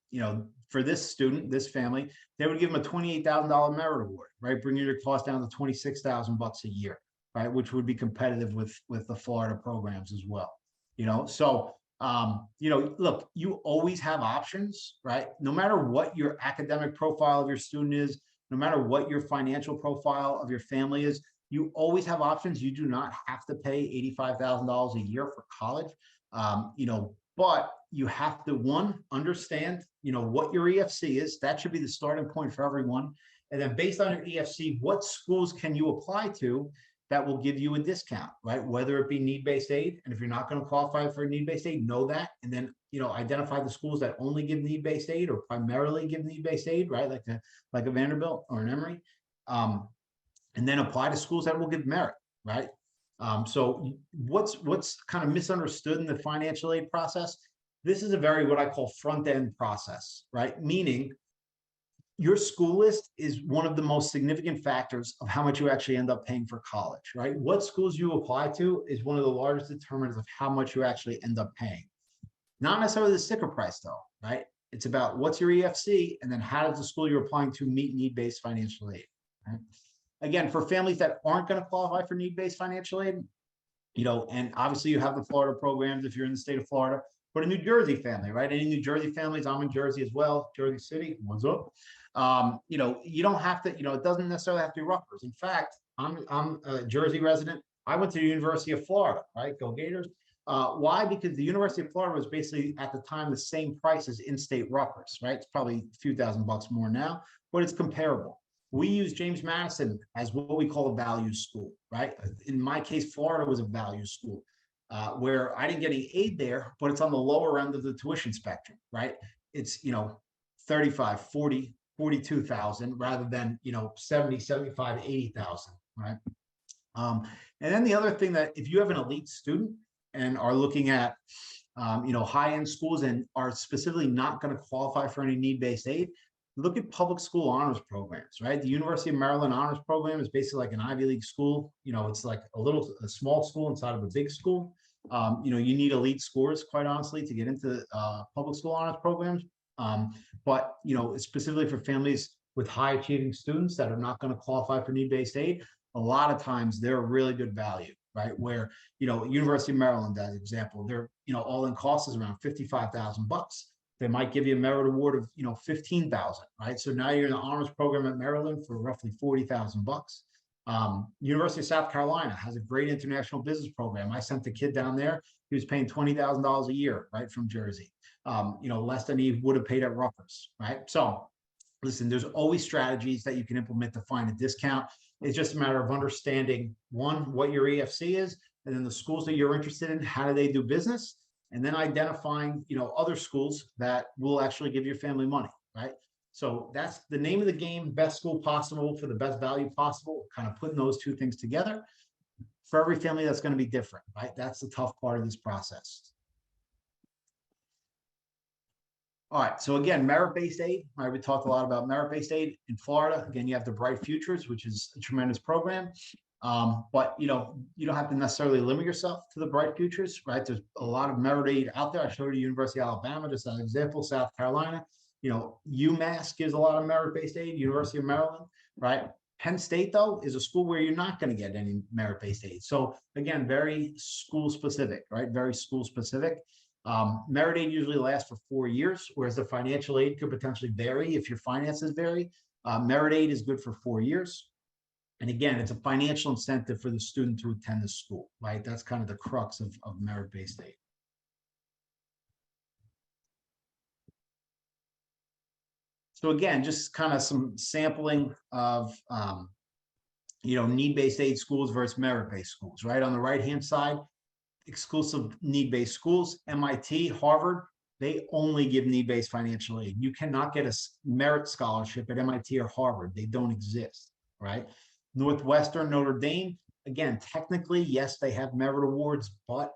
B: for this student, this family, they would give them a $28,000 merit award, right? Bringing your cost down to $26,000 a year, right? Which would be competitive with the Florida programs as well. So look, you always have options, right? No matter what your academic profile of your student is, no matter what your financial profile of your family is, you always have options. You do not have to pay $85,000 a year for college, but you have to, one, understand, what your EFC is. That should be the starting point for everyone. And then based on your EFC, what schools can you apply to that will give you a discount, right? Whether it be need-based aid. And if you're not going to qualify for need-based aid, know that. And then, identify the schools that only give need-based aid or primarily give need-based aid, right? Like a Vanderbilt or an Emory. And then apply to schools that will give merit, right? So what's kind of misunderstood in the financial aid process? This is a very, what I call front end process, right? Meaning your school list is one of the most significant factors of how much you actually end up paying for college, right? What schools you apply to is one of the largest determinants of how much you actually end up paying. Not necessarily the sticker price though, right? It's about what's your EFC and then how does the school you're applying to meet need-based financial aid, right? Again, for families that aren't going to qualify for need-based financial aid, and obviously you have the Florida programs if you're in the state of Florida, but a New Jersey family, right? Any New Jersey families, I'm in Jersey as well, Jersey City, what's up? You don't have to, it doesn't necessarily have to be Rutgers. In fact, I'm a Jersey resident. I went to the University of Florida, right? Go Gators. Why? Because the University of Florida was basically at the time the same price as in-state Rutgers, right? It's probably a few $1,000s more now, but it's comparable. We use James Madison as what we call a value school, right? In my case, Florida was a value school where I didn't get any aid there, but it's on the lower end of the tuition spectrum, right? It's, 35, 40, 42,000 rather than, 70, 75, 80,000, right? And then the other thing that if you have an elite student and are looking at, high-end schools and are specifically not going to qualify for any need-based aid, look at public school honors programs, right? The University of Maryland honors program is basically like an Ivy League school. It's like a small school inside of a big school. You need elite scores, quite honestly, to get into public school honors programs. But specifically for families with high achieving students that are not going to qualify for need-based aid, a lot of times they're a really good value, right? Where, University of Maryland, as an example, their, all-in cost is around $55,000. They might give you a merit award of, 15,000, right? So now you're in the honors program at Maryland for roughly $40,000. University of South Carolina has a great international business program. I sent the kid down there. He was paying $20,000 a year, right, from Jersey. Less than he would have paid at Rutgers, right? So listen, there's always strategies that you can implement to find a discount. It's just a matter of understanding, one, what your EFC is, and then the schools that you're interested in, how do they do business? And then identifying, other schools that will actually give your family money, right? So that's the name of the game, best school possible for the best value possible, kind of putting those two things together. For every family, that's going to be different, right? That's the tough part of this process. All right, so again, merit-based aid, right? We talked a lot about merit-based aid in Florida. Again, you have the Bright Futures, which is a tremendous program. But you don't have to necessarily limit yourself to the Bright Futures, right? There's a lot of merit aid out there. I showed you University of Alabama, just as an example, South Carolina. UMass gives a lot of merit-based aid, University of Maryland, right? Penn State, though, is a school where you're not going to get any merit-based aid. So again, very school specific, right? Very school specific. Merit aid usually lasts for 4 years, whereas the financial aid could potentially vary if your finances vary. Merit aid is good for 4 years. And again, it's a financial incentive for the student to attend the school, right? That's kind of the crux of merit-based aid. So again, just kind of some sampling of, need-based aid schools versus merit-based schools, right? On the right-hand side, exclusive need-based schools, MIT, Harvard, they only give need-based financial aid. You cannot get a merit scholarship at MIT or Harvard. They don't exist, right? Northwestern, Notre Dame, again, technically, yes, they have merit awards, but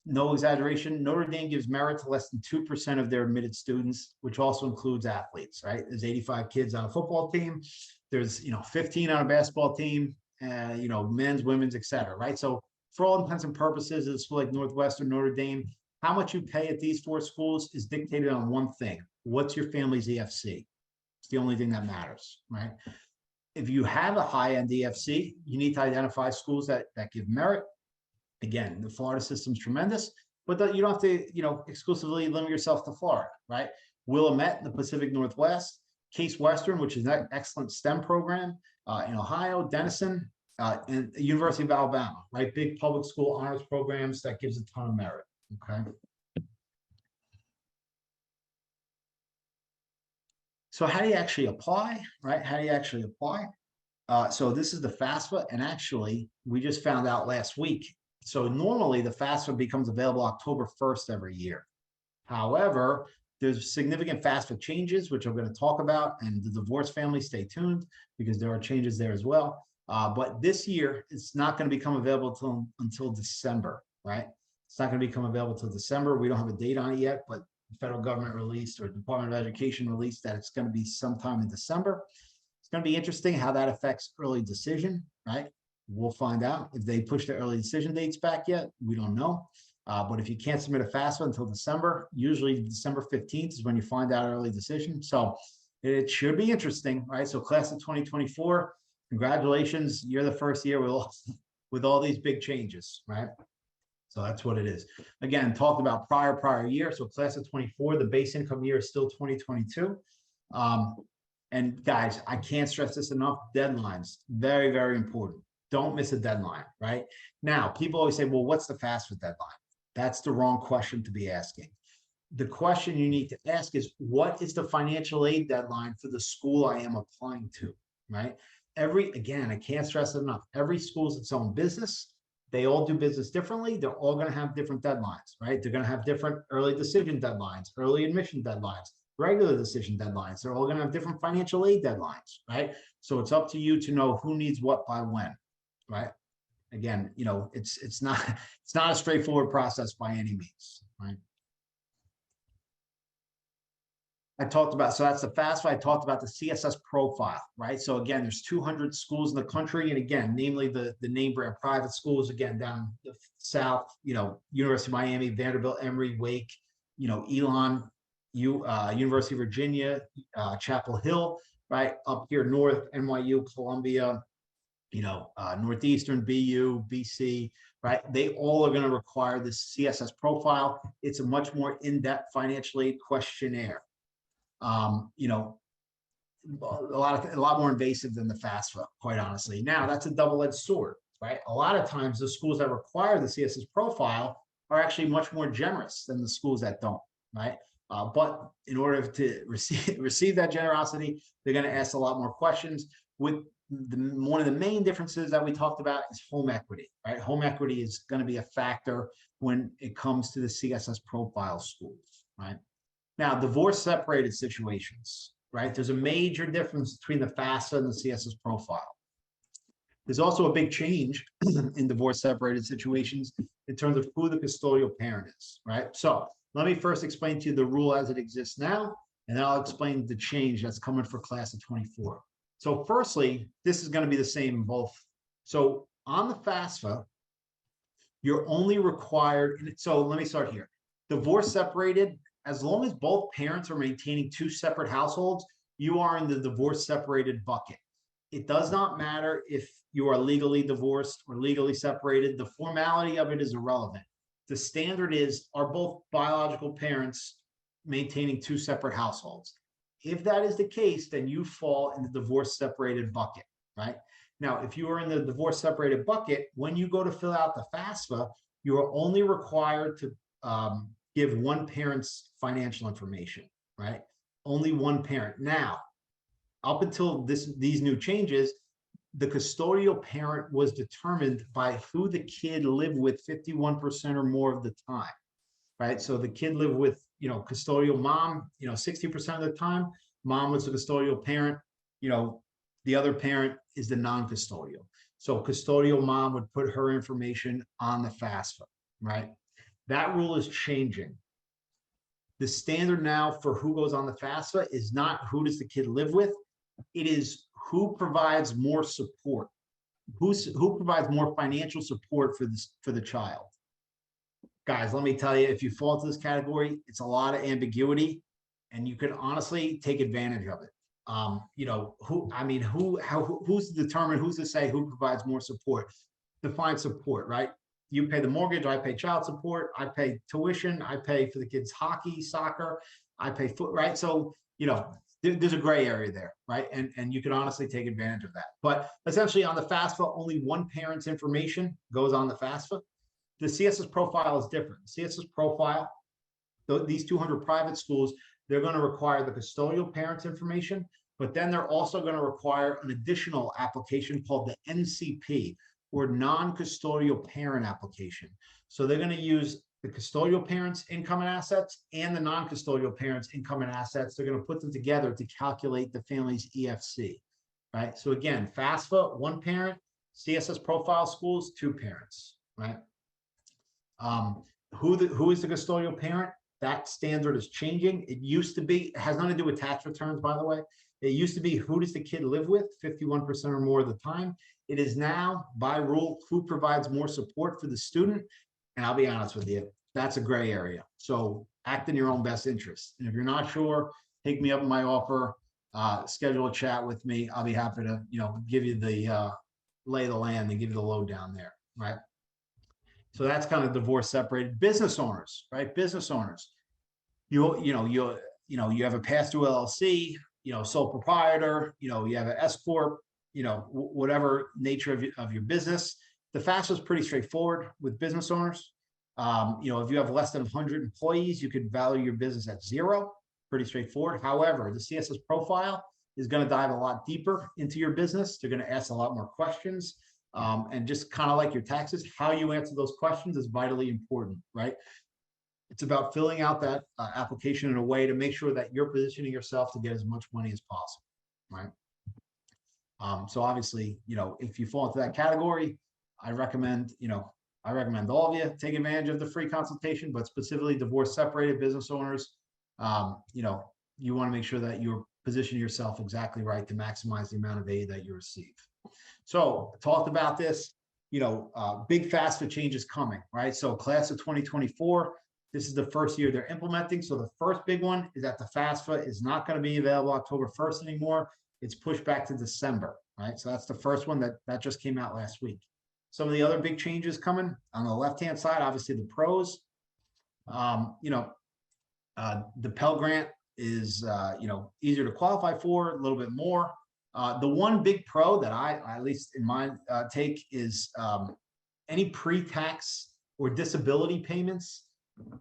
B: no exaggeration, Notre Dame gives merit to less than 2% of their admitted students, which also includes athletes, right? There's 85 kids on a football team. There's, 15 on a basketball team, men's, women's, et cetera, right? So for all intents and purposes, a school like Northwestern, Notre Dame, how much you pay at these 4 schools is dictated on one thing. What's your family's EFC? It's the only thing that matters, right? If you have a high-end EFC, you need to identify schools that give merit. Again, the Florida system's tremendous, but you don't have to, exclusively limit yourself to Florida, right? Willamette in the Pacific Northwest, Case Western, which is an excellent STEM program in Ohio, Denison, and the University of Alabama, right? Big public school honors programs that gives a ton of merit, okay? So how do you actually apply, right? How do you actually apply? So this is the FAFSA, and actually, we just found out last week. So normally the FAFSA becomes available October 1st every year. However, there's significant FAFSA changes, which I'm going to talk about, and the divorce family, stay tuned because there are changes there as well. But this year, it's not going to become available until December, right? It's not going to become available until December. We don't have a date on it yet, but the federal government released or Department of Education released that it's going to be sometime in December. It's going to be interesting how that affects early decision, right? We'll find out if they push the early decision dates back yet. We don't know. But if you can't submit a FAFSA until December, usually December 15th is when you find out early decision. So it should be interesting, right? So class of 2024, congratulations. You're the first year with all these big changes, right? So that's what it is. Again, talked about prior year. So class of 24, the base income year is still 2022. And guys, I can't stress this enough. Deadlines, very, very important. Don't miss a deadline, right? Now, people always say, well, what's the FAFSA deadline? That's the wrong question to be asking. The question you need to ask is, what is the financial aid deadline for the school I am applying to, right? Again, I can't stress it enough. Every school is its own business. They all do business differently. They're all going to have different deadlines, right? They're going to have different early decision deadlines, early admission deadlines, regular decision deadlines. They're all going to have different financial aid deadlines, right? So it's up to you to know who needs what by when, right? Again, you know, it's not a straightforward process by any means, right? I talked about, so that's the FAFSA. I talked about the CSS profile, right? So again, there's 200 schools in the country. And again, namely the name brand private schools, again, down the south, you know, University of Miami, Vanderbilt, Emory, Wake, you know, Elon, University of Virginia, Chapel Hill, right? Up here north, NYU, Columbia, you know, Northeastern, BU, BC, right? They all are going to require this CSS profile. It's a much more in-depth financial aid questionnaire. You know, a lot more invasive than the FAFSA, quite honestly. Now, that's a double-edged sword, right? A lot of times the schools that require the CSS profile are actually much more generous than the schools that don't, right? But in order to receive that generosity, they're going to ask a lot more questions. With one of the main differences that we talked about is home equity, right? Home equity is going to be a factor when it comes to the CSS profile schools, right? Now, divorce separated situations, right? There's a major difference between the FAFSA and the CSS profile. There's also a big change in divorce separated situations in terms of who the custodial parent is, right? So let me first explain to you the rule as it exists now, and then I'll explain the change that's coming for class of 24. So firstly, this is going to be the same in both. So on the FAFSA, you're only required, so let me start here. Divorce separated, as long as both parents are maintaining two separate households, you are in the divorce separated bucket. It does not matter if you are legally divorced or legally separated. The formality of it is irrelevant. The standard is, are both biological parents maintaining two separate households? If that is the case, then you fall in the divorce separated bucket, right? Now, if you are in the divorce separated bucket, when you go to fill out the FAFSA, you are only required to give one parent's financial information, right? Only one parent. Now, up until these new changes, the custodial parent was determined by who the kid lived with 51% or more of the time, right? So the kid lived with, you know, custodial mom, you know, 60% of the time. Mom was the custodial parent. You know, the other parent is the non-custodial. So custodial mom would put her information on the FAFSA, right? That rule is changing. The standard now for who goes on the FAFSA is not who does the kid live with. It is who provides more support, who provides more financial support for the child. Guys, let me tell you, if you fall into this category, it's a lot of ambiguity, and you can honestly take advantage of it. You know, who's to determine, who's to say who provides more support? Define support, right? You pay the mortgage, I pay child support, I pay tuition, I pay for the kids' hockey, soccer, I pay foot, right? So, you know, there's a gray area there, right? And you can honestly take advantage of that. But essentially on the FAFSA, only one parent's information goes on the FAFSA. The CSS profile is different. The CSS profile, these 200 private schools, they're going to require the custodial parent's information, but then they're also going to require an additional application called the NCP, or non-custodial parent application. So they're going to use the custodial parent's income and assets and the non-custodial parent's income and assets. They're going to put them together to calculate the family's EFC, right? So again, FAFSA, one parent, CSS profile schools, two parents, right? Who is the custodial parent? that standard is changing. It used to be, it has nothing to do with tax returns, by the way. It used to be, who does the kid live with 51% or more of the time. It is now, by rule, who provides more support for the student. And I'll be honest with you, that's a gray area. So act in your own best interest. And if you're not sure, take me up on my offer, schedule a chat with me. I'll be happy to, give you the lay of the land and give you the lowdown there, right? So that's kind of divorce separated. Business owners, right? Business owners. You have a pass-through LLC, sole proprietor, you have an S corp, whatever nature of your business. The FAFSA is pretty straightforward with business owners. If you have less than 100 employees, you could value your business at 0. Pretty straightforward. However, the CSS profile is going to dive a lot deeper into your business. They're going to ask a lot more questions. And just kind of like your taxes, how you answer those questions is vitally important, right? It's about filling out that application in a way to make sure that you're positioning yourself to get as much money as possible, right? So obviously, if you fall into that category, I recommend all of you take advantage of the free consultation, but specifically divorce separated business owners. You want to make sure that you're positioning yourself exactly right to maximize the amount of aid that you receive. So talked about this, big FAFSA changes coming, right? So class of 2024, this is the first year they're implementing. So the first big one is that the FAFSA is not going to be available October 1st anymore. It's pushed back to December, right? So that's the first one that just came out last week. Some of the other big changes coming on the left-hand side, obviously the pros, the Pell Grant is, easier to qualify for, a little bit more. The one big pro that I, at least in my take, is any pre-tax or disability payments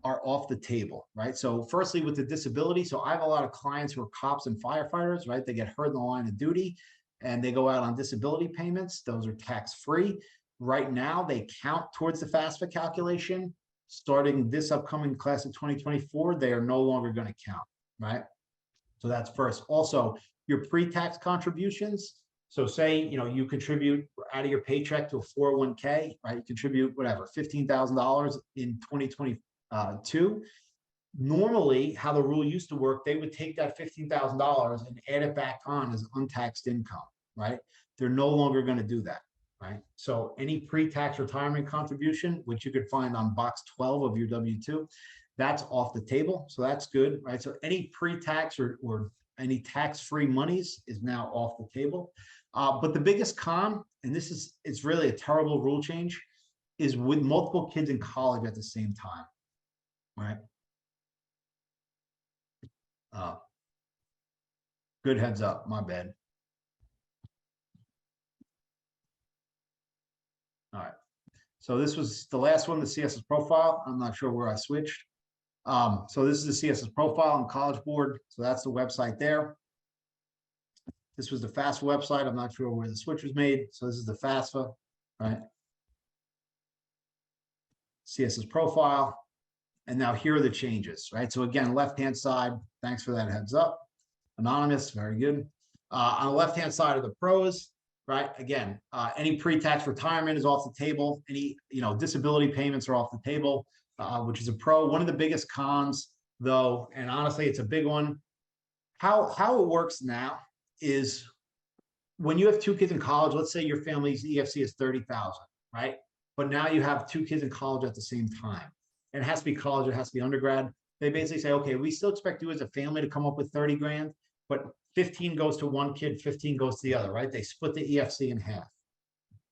B: are off the table, right? So firstly, with the disability, so I have a lot of clients who are cops and firefighters, right? They get hurt in the line of duty and they go out on disability payments. Those are tax-free. Right now, they count towards the FAFSA calculation. Starting this upcoming class of 2024, they are no longer going to count, right? So that's first. Also, your pre-tax contributions. So say, you contribute out of your paycheck to a 401k, right? You contribute whatever, $15,000 in 2022. Normally, how the rule used to work, they would take that $15,000 and add it back on as untaxed income, right? They're no longer going to do that, right? So any pre-tax retirement contribution, which you could find on box 12 of your W-2, that's off the table. So that's good, right? So any pre-tax or any tax-free monies is now off the table. But the biggest con, and it's really a terrible rule change, is with multiple kids in college at the same time, right? Good heads up, my bad. All right. So this was the last one, the CSS profile. I'm not sure where I switched. So this is the CSS profile on College Board. So that's the website there. This was the FAFSA website. I'm not sure where the switch was made. So this is the FAFSA, right? CSS profile. And now here are the changes, right? So again, left-hand side, thanks for that heads up. Anonymous, very good. On the left-hand side of the pros, right? Again, any pre-tax retirement is off the table. Any, disability payments are off the table, which is a pro. One of the biggest cons, though, and honestly, it's a big one. How it works now is when you have two kids in college, let's say your family's EFC is 30,000, right? But now you have two kids in college at the same time. And it has to be college, it has to be undergrad. They basically say, okay, we still expect you as a family to come up with 30 grand, but 15 goes to one kid, 15 goes to the other, right? They split the EFC in half.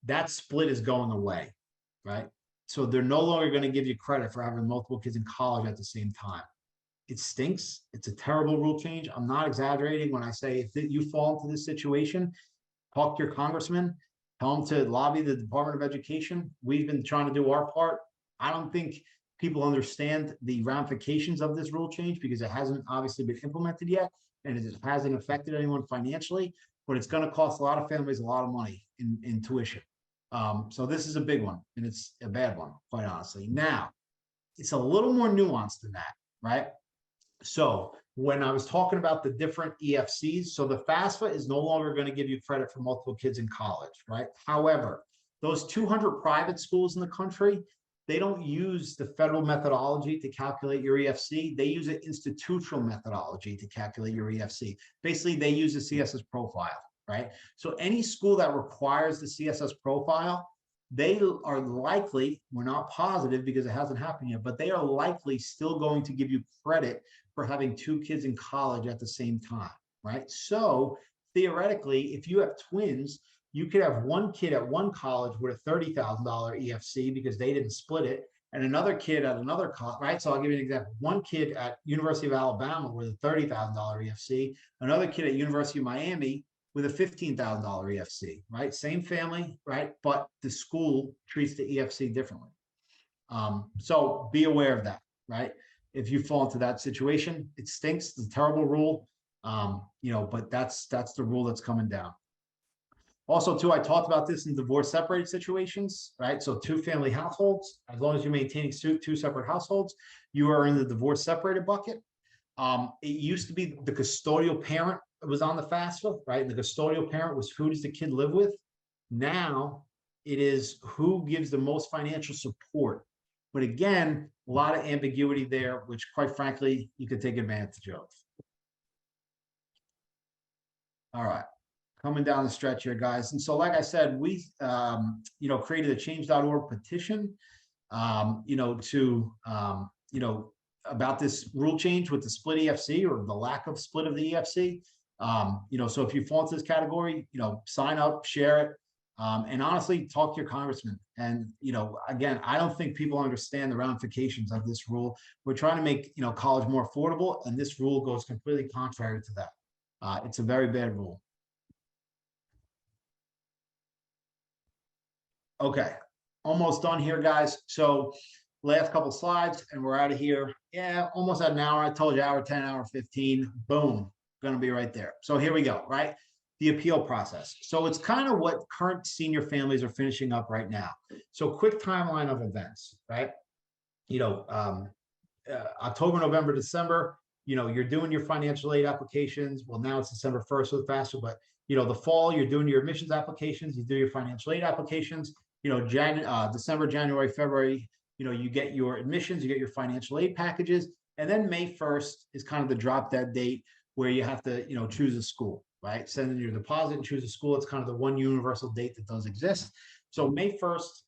B: That split is going away, right? So they're no longer going to give you credit for having multiple kids in college at the same time. It stinks. It's a terrible rule change. I'm not exaggerating when I say if you fall into this situation, talk to your congressman, tell them to lobby the Department of Education. We've been trying to do our part. I don't think people understand the ramifications of this rule change because it hasn't obviously been implemented yet and it hasn't affected anyone financially, but it's going to cost a lot of families a lot of money in tuition. So this is a big one and it's a bad one, quite honestly. Now, it's a little more nuanced than that, right? So when I was talking about the different EFCs, so the FAFSA is no longer going to give you credit for multiple kids in college, right? However, those 200 private schools in the country, they don't use the federal methodology to calculate your EFC. They use an institutional methodology to calculate your EFC. Basically, they use the CSS profile, right? So any school that requires the CSS profile, they are likely, we're not positive because it hasn't happened yet, but they are likely still going to give you credit for having 2 kids in college at the same time, right? So theoretically, if you have twins, you could have one kid at one college with a $30,000 EFC because they didn't split it, and another kid at another college, right? So I'll give you an example. One kid at University of Alabama with a $30,000 EFC, another kid at University of Miami with a $15,000 EFC, right? Same family, right? But the school treats the EFC differently. So be aware of that, right? If you fall into that situation, it stinks. It's a terrible rule, but that's the rule that's coming down. Also, too, I talked about this in divorce separated situations, right? So 2 family households, as long as you're maintaining 2 separate households, you are in the divorce separated bucket. It used to be the custodial parent was on the FAFSA, right? The custodial parent was who does the kid live with? Now it is who gives the most financial support. But again, a lot of ambiguity there, which quite frankly, you could take advantage of. All right, coming down the stretch here, guys. And so, like I said, we, created a change.org petition, about this rule change with the split EFC or the lack of split of the EFC. So if you fall into this category, sign up, share it, and honestly, talk to your congressman. And, again, I don't think people understand the ramifications of this rule. We're trying to make, college more affordable, and this rule goes completely contrary to that. It's a very bad rule. Okay, almost done here, guys. So last couple slides and we're out of here. Yeah, almost at an hour. I told you hour 10, hour 15. Boom, gonna be right there. So here we go, right? The appeal process. So it's kind of what current senior families are finishing up right now. So quick timeline of events, right? October, November, December, you're doing your financial aid applications. Well, now it's December 1st with FAFSA, but the fall, you're doing your admissions applications, you do your financial aid applications, December, January, February, you get your admissions, you get your financial aid packages. And then May 1st is kind of the drop dead date where you have to, choose a school, right? Send in your deposit and choose a school. It's kind of the one universal date that does exist. So May 1st,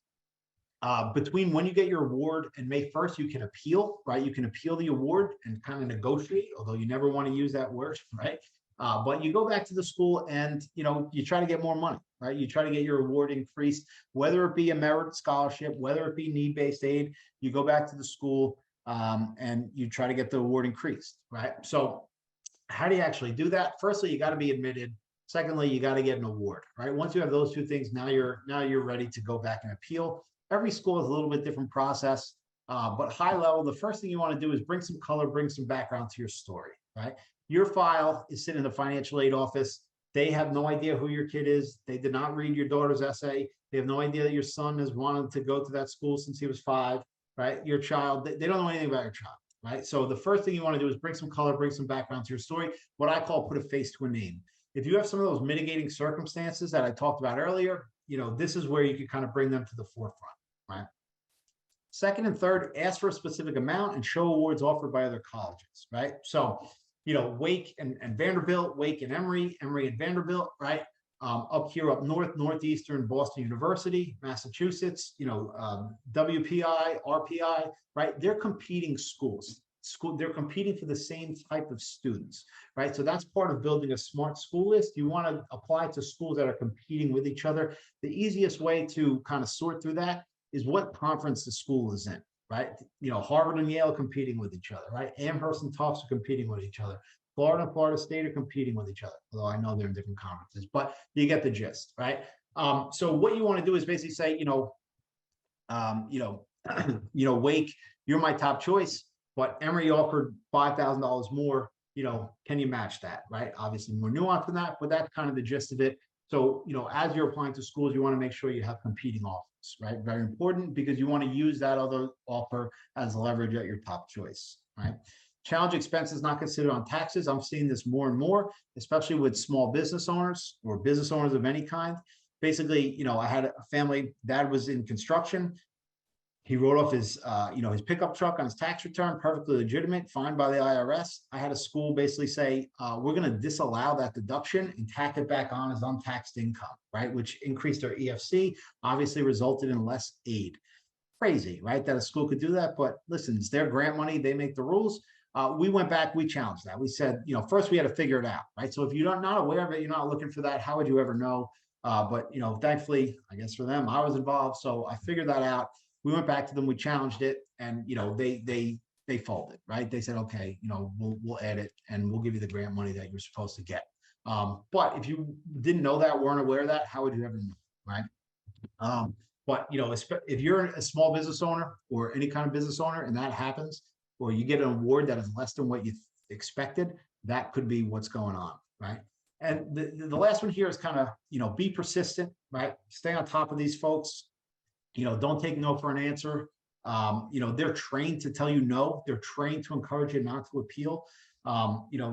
B: between when you get your award and May 1st, you can appeal, right? You can appeal the award and kind of negotiate, although you never want to use that word, right? But you go back to the school and, you try to get more money, right? You try to get your award increased, whether it be a merit scholarship, whether it be need-based aid, you go back to the school and you try to get the award increased, right? So how do you actually do that? Firstly, you got to be admitted. Secondly, you got to get an award, right? Once you have those 2 things, now you're ready to go back and appeal. Every school has a little bit different process, but high level, the first thing you want to do is bring some color, bring some background to your story, right? Your file is sitting in the financial aid office. They have no idea who your kid is. They did not read your daughter's essay. They have no idea that your son has wanted to go to that school since he was 5, right? Your child, they don't know anything about your child, right? So the first thing you want to do is bring some color, bring some background to your story, what I call put a face to a name. If you have some of those mitigating circumstances that I talked about earlier, this is where you can kind of bring them to the forefront, right? Second and third, ask for a specific amount and show awards offered by other colleges, right? So, Wake and Vanderbilt, Wake and Emory and Vanderbilt, right? Up here, up north, Northeastern Boston University, Massachusetts, WPI, RPI, right? They're competing schools. They're competing for the same type of students, right? So that's part of building a smart school list. You want to apply to schools that are competing with each other. The easiest way to kind of sort through that is what conference the school is in, right? Harvard and Yale competing with each other, right? Amherst and Tufts are competing with each other. Florida and Florida State are competing with each other, although I know they're in different conferences, but you get the gist, right? So what you want to do is basically say, Wake, you're my top choice, but Emory offered $5,000 more. Can you match that, right? Obviously more nuance than that, but that's kind of the gist of it. So, as you're applying to schools, you want to make sure you have competing offers, right? Very important because you want to use that other offer as leverage at your top choice, right? Challenge expenses not considered on taxes. I'm seeing this more and more, especially with small business owners or business owners of any kind. Basically, I had a family, dad was in construction. He wrote off his, his pickup truck on his tax return, perfectly legitimate, fined by the IRS. I had a school basically say, we're going to disallow that deduction and tack it back on as untaxed income, right? Which increased their EFC, obviously resulted in less aid. Crazy, right? That a school could do that, but listen, it's their grant money. They make the rules. We went back, we challenged that. We said, first we had to figure it out, right? So if you're not aware of it, you're not looking for that, how would you ever know? But thankfully, I guess for them, I was involved, so I figured that out. We went back to them, we challenged it, and they folded, right? They said, okay, we'll add it and we'll give you the grant money that you're supposed to get. But if you didn't know that, weren't aware of that, how would you ever know, right? But if you're a small business owner or any kind of business owner and that happens, or you get an award that is less than what you expected, that could be what's going on, right? And the last one here is kind of, be persistent, right? Stay on top of these folks. Don't take no for an answer. They're trained to tell you no. They're trained to encourage you not to appeal.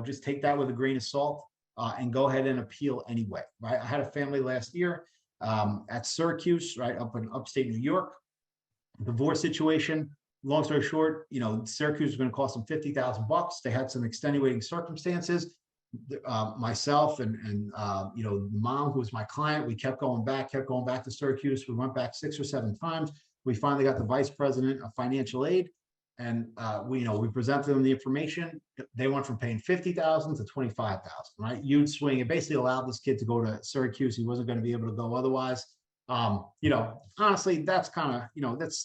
B: Just take that with a grain of salt and go ahead and appeal anyway, right? I had a family last year at Syracuse, right, up in upstate New York. Divorce situation. Long story short, Syracuse was going to cost them $50,000. They had some extenuating circumstances. Myself and the mom who was my client, we kept going back to Syracuse. We went back 6 or 7 times. We finally got the vice president of financial aid, and we presented them the information. They went from paying $50,000 to $25,000, right? Huge swing. It basically allowed this kid to go to Syracuse. He wasn't going to be able to go otherwise. Honestly, that's kind of,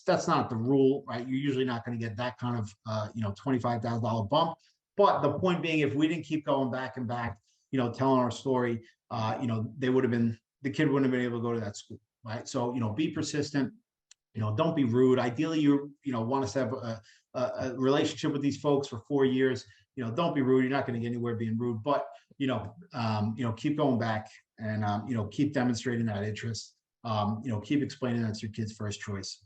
B: that's not the rule, right? You're usually not going to get that kind of, $25,000 bump. But the point being, if we didn't keep going back and back, telling our story, the kid wouldn't have been able to go to that school, right? So, be persistent, don't be rude. Ideally, you want us to have a relationship with these folks for 4 years. Don't be rude. You're not going to get anywhere being rude, but, keep going back and, keep demonstrating that interest. Keep explaining that's your kid's first choice,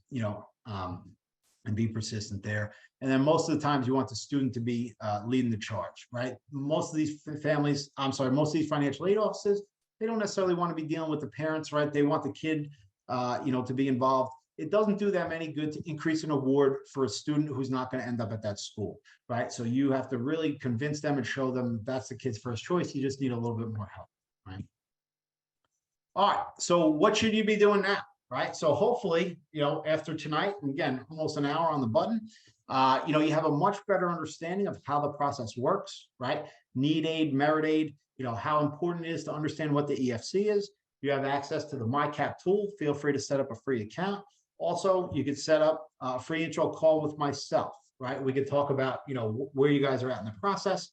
B: and be persistent there. And then most of the times you want the student to be leading the charge, right? Most of these most of these financial aid offices, they don't necessarily want to be dealing with the parents, right? They want the kid, to be involved. It doesn't do them any good to increase an award for a student who's not going to end up at that school, right? So you have to really convince them and show them that's the kid's first choice. You just need a little bit more help, right? All right, so what should you be doing now, right? So hopefully, after tonight, again, almost an hour on the button, you have a much better understanding of how the process works, right? Need aid, merit aid, how important it is to understand what the EFC is. You have access to the MyCap tool. Feel free to set up a free account. Also, you could set up a free intro call with myself, right? We could talk about, where you guys are at in the process.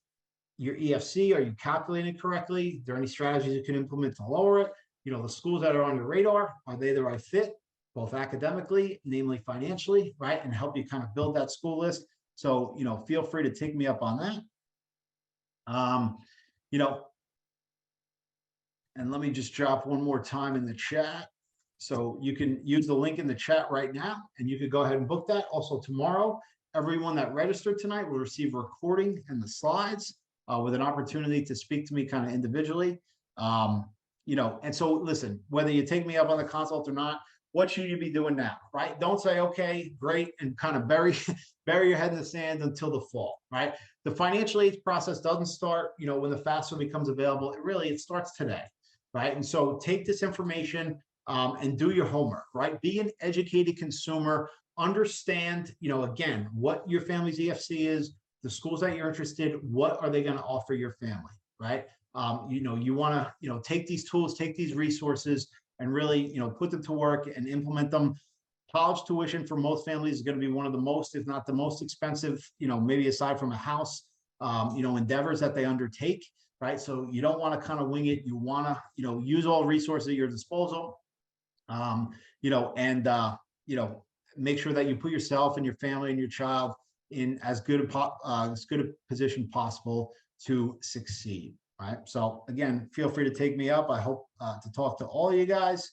B: Your EFC, are you calculating correctly? Are there any strategies you can implement to lower it? The schools that are on your radar, are they the right fit, both academically, namely financially, right? And help you kind of build that school list. So, feel free to take me up on that. And let me just drop one more time in the chat. So you can use the link in the chat right now, and you could go ahead and book that. Also tomorrow, everyone that registered tonight will receive a recording and the slides with an opportunity to speak to me kind of individually. And so listen, whether you take me up on the consult or not, what should you be doing now, right? Don't say, okay, great, and kind of bury your head in the sand until the fall, right? The financial aid process doesn't start, when the FAFSA becomes available. It starts today, right? And so take this information and do your homework, right? Be an educated consumer. Understand, again, what your family's EFC is, the schools that you're interested, what are they going to offer your family, right? You want to, take these tools, take these resources, and really, put them to work and implement them. College tuition for most families is going to be one of the most, if not the most expensive, maybe aside from a house, endeavors that they undertake, right? So you don't want to kind of wing it. You want to, use all resources at your disposal, make sure that you put yourself and your family and your child in as good a position possible to succeed. Right. So again, feel free to take me up. I hope to talk to all of you guys.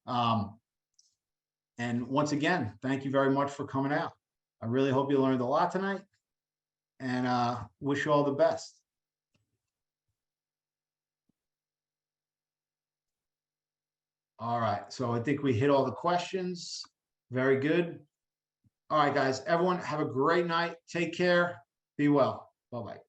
B: And once again, thank you very much for coming out. I really hope you learned a lot tonight, and wish you all the best. All right. So I think we hit all the questions. Very good. All right, guys, everyone have a great night. Take care. Be well. Bye-bye.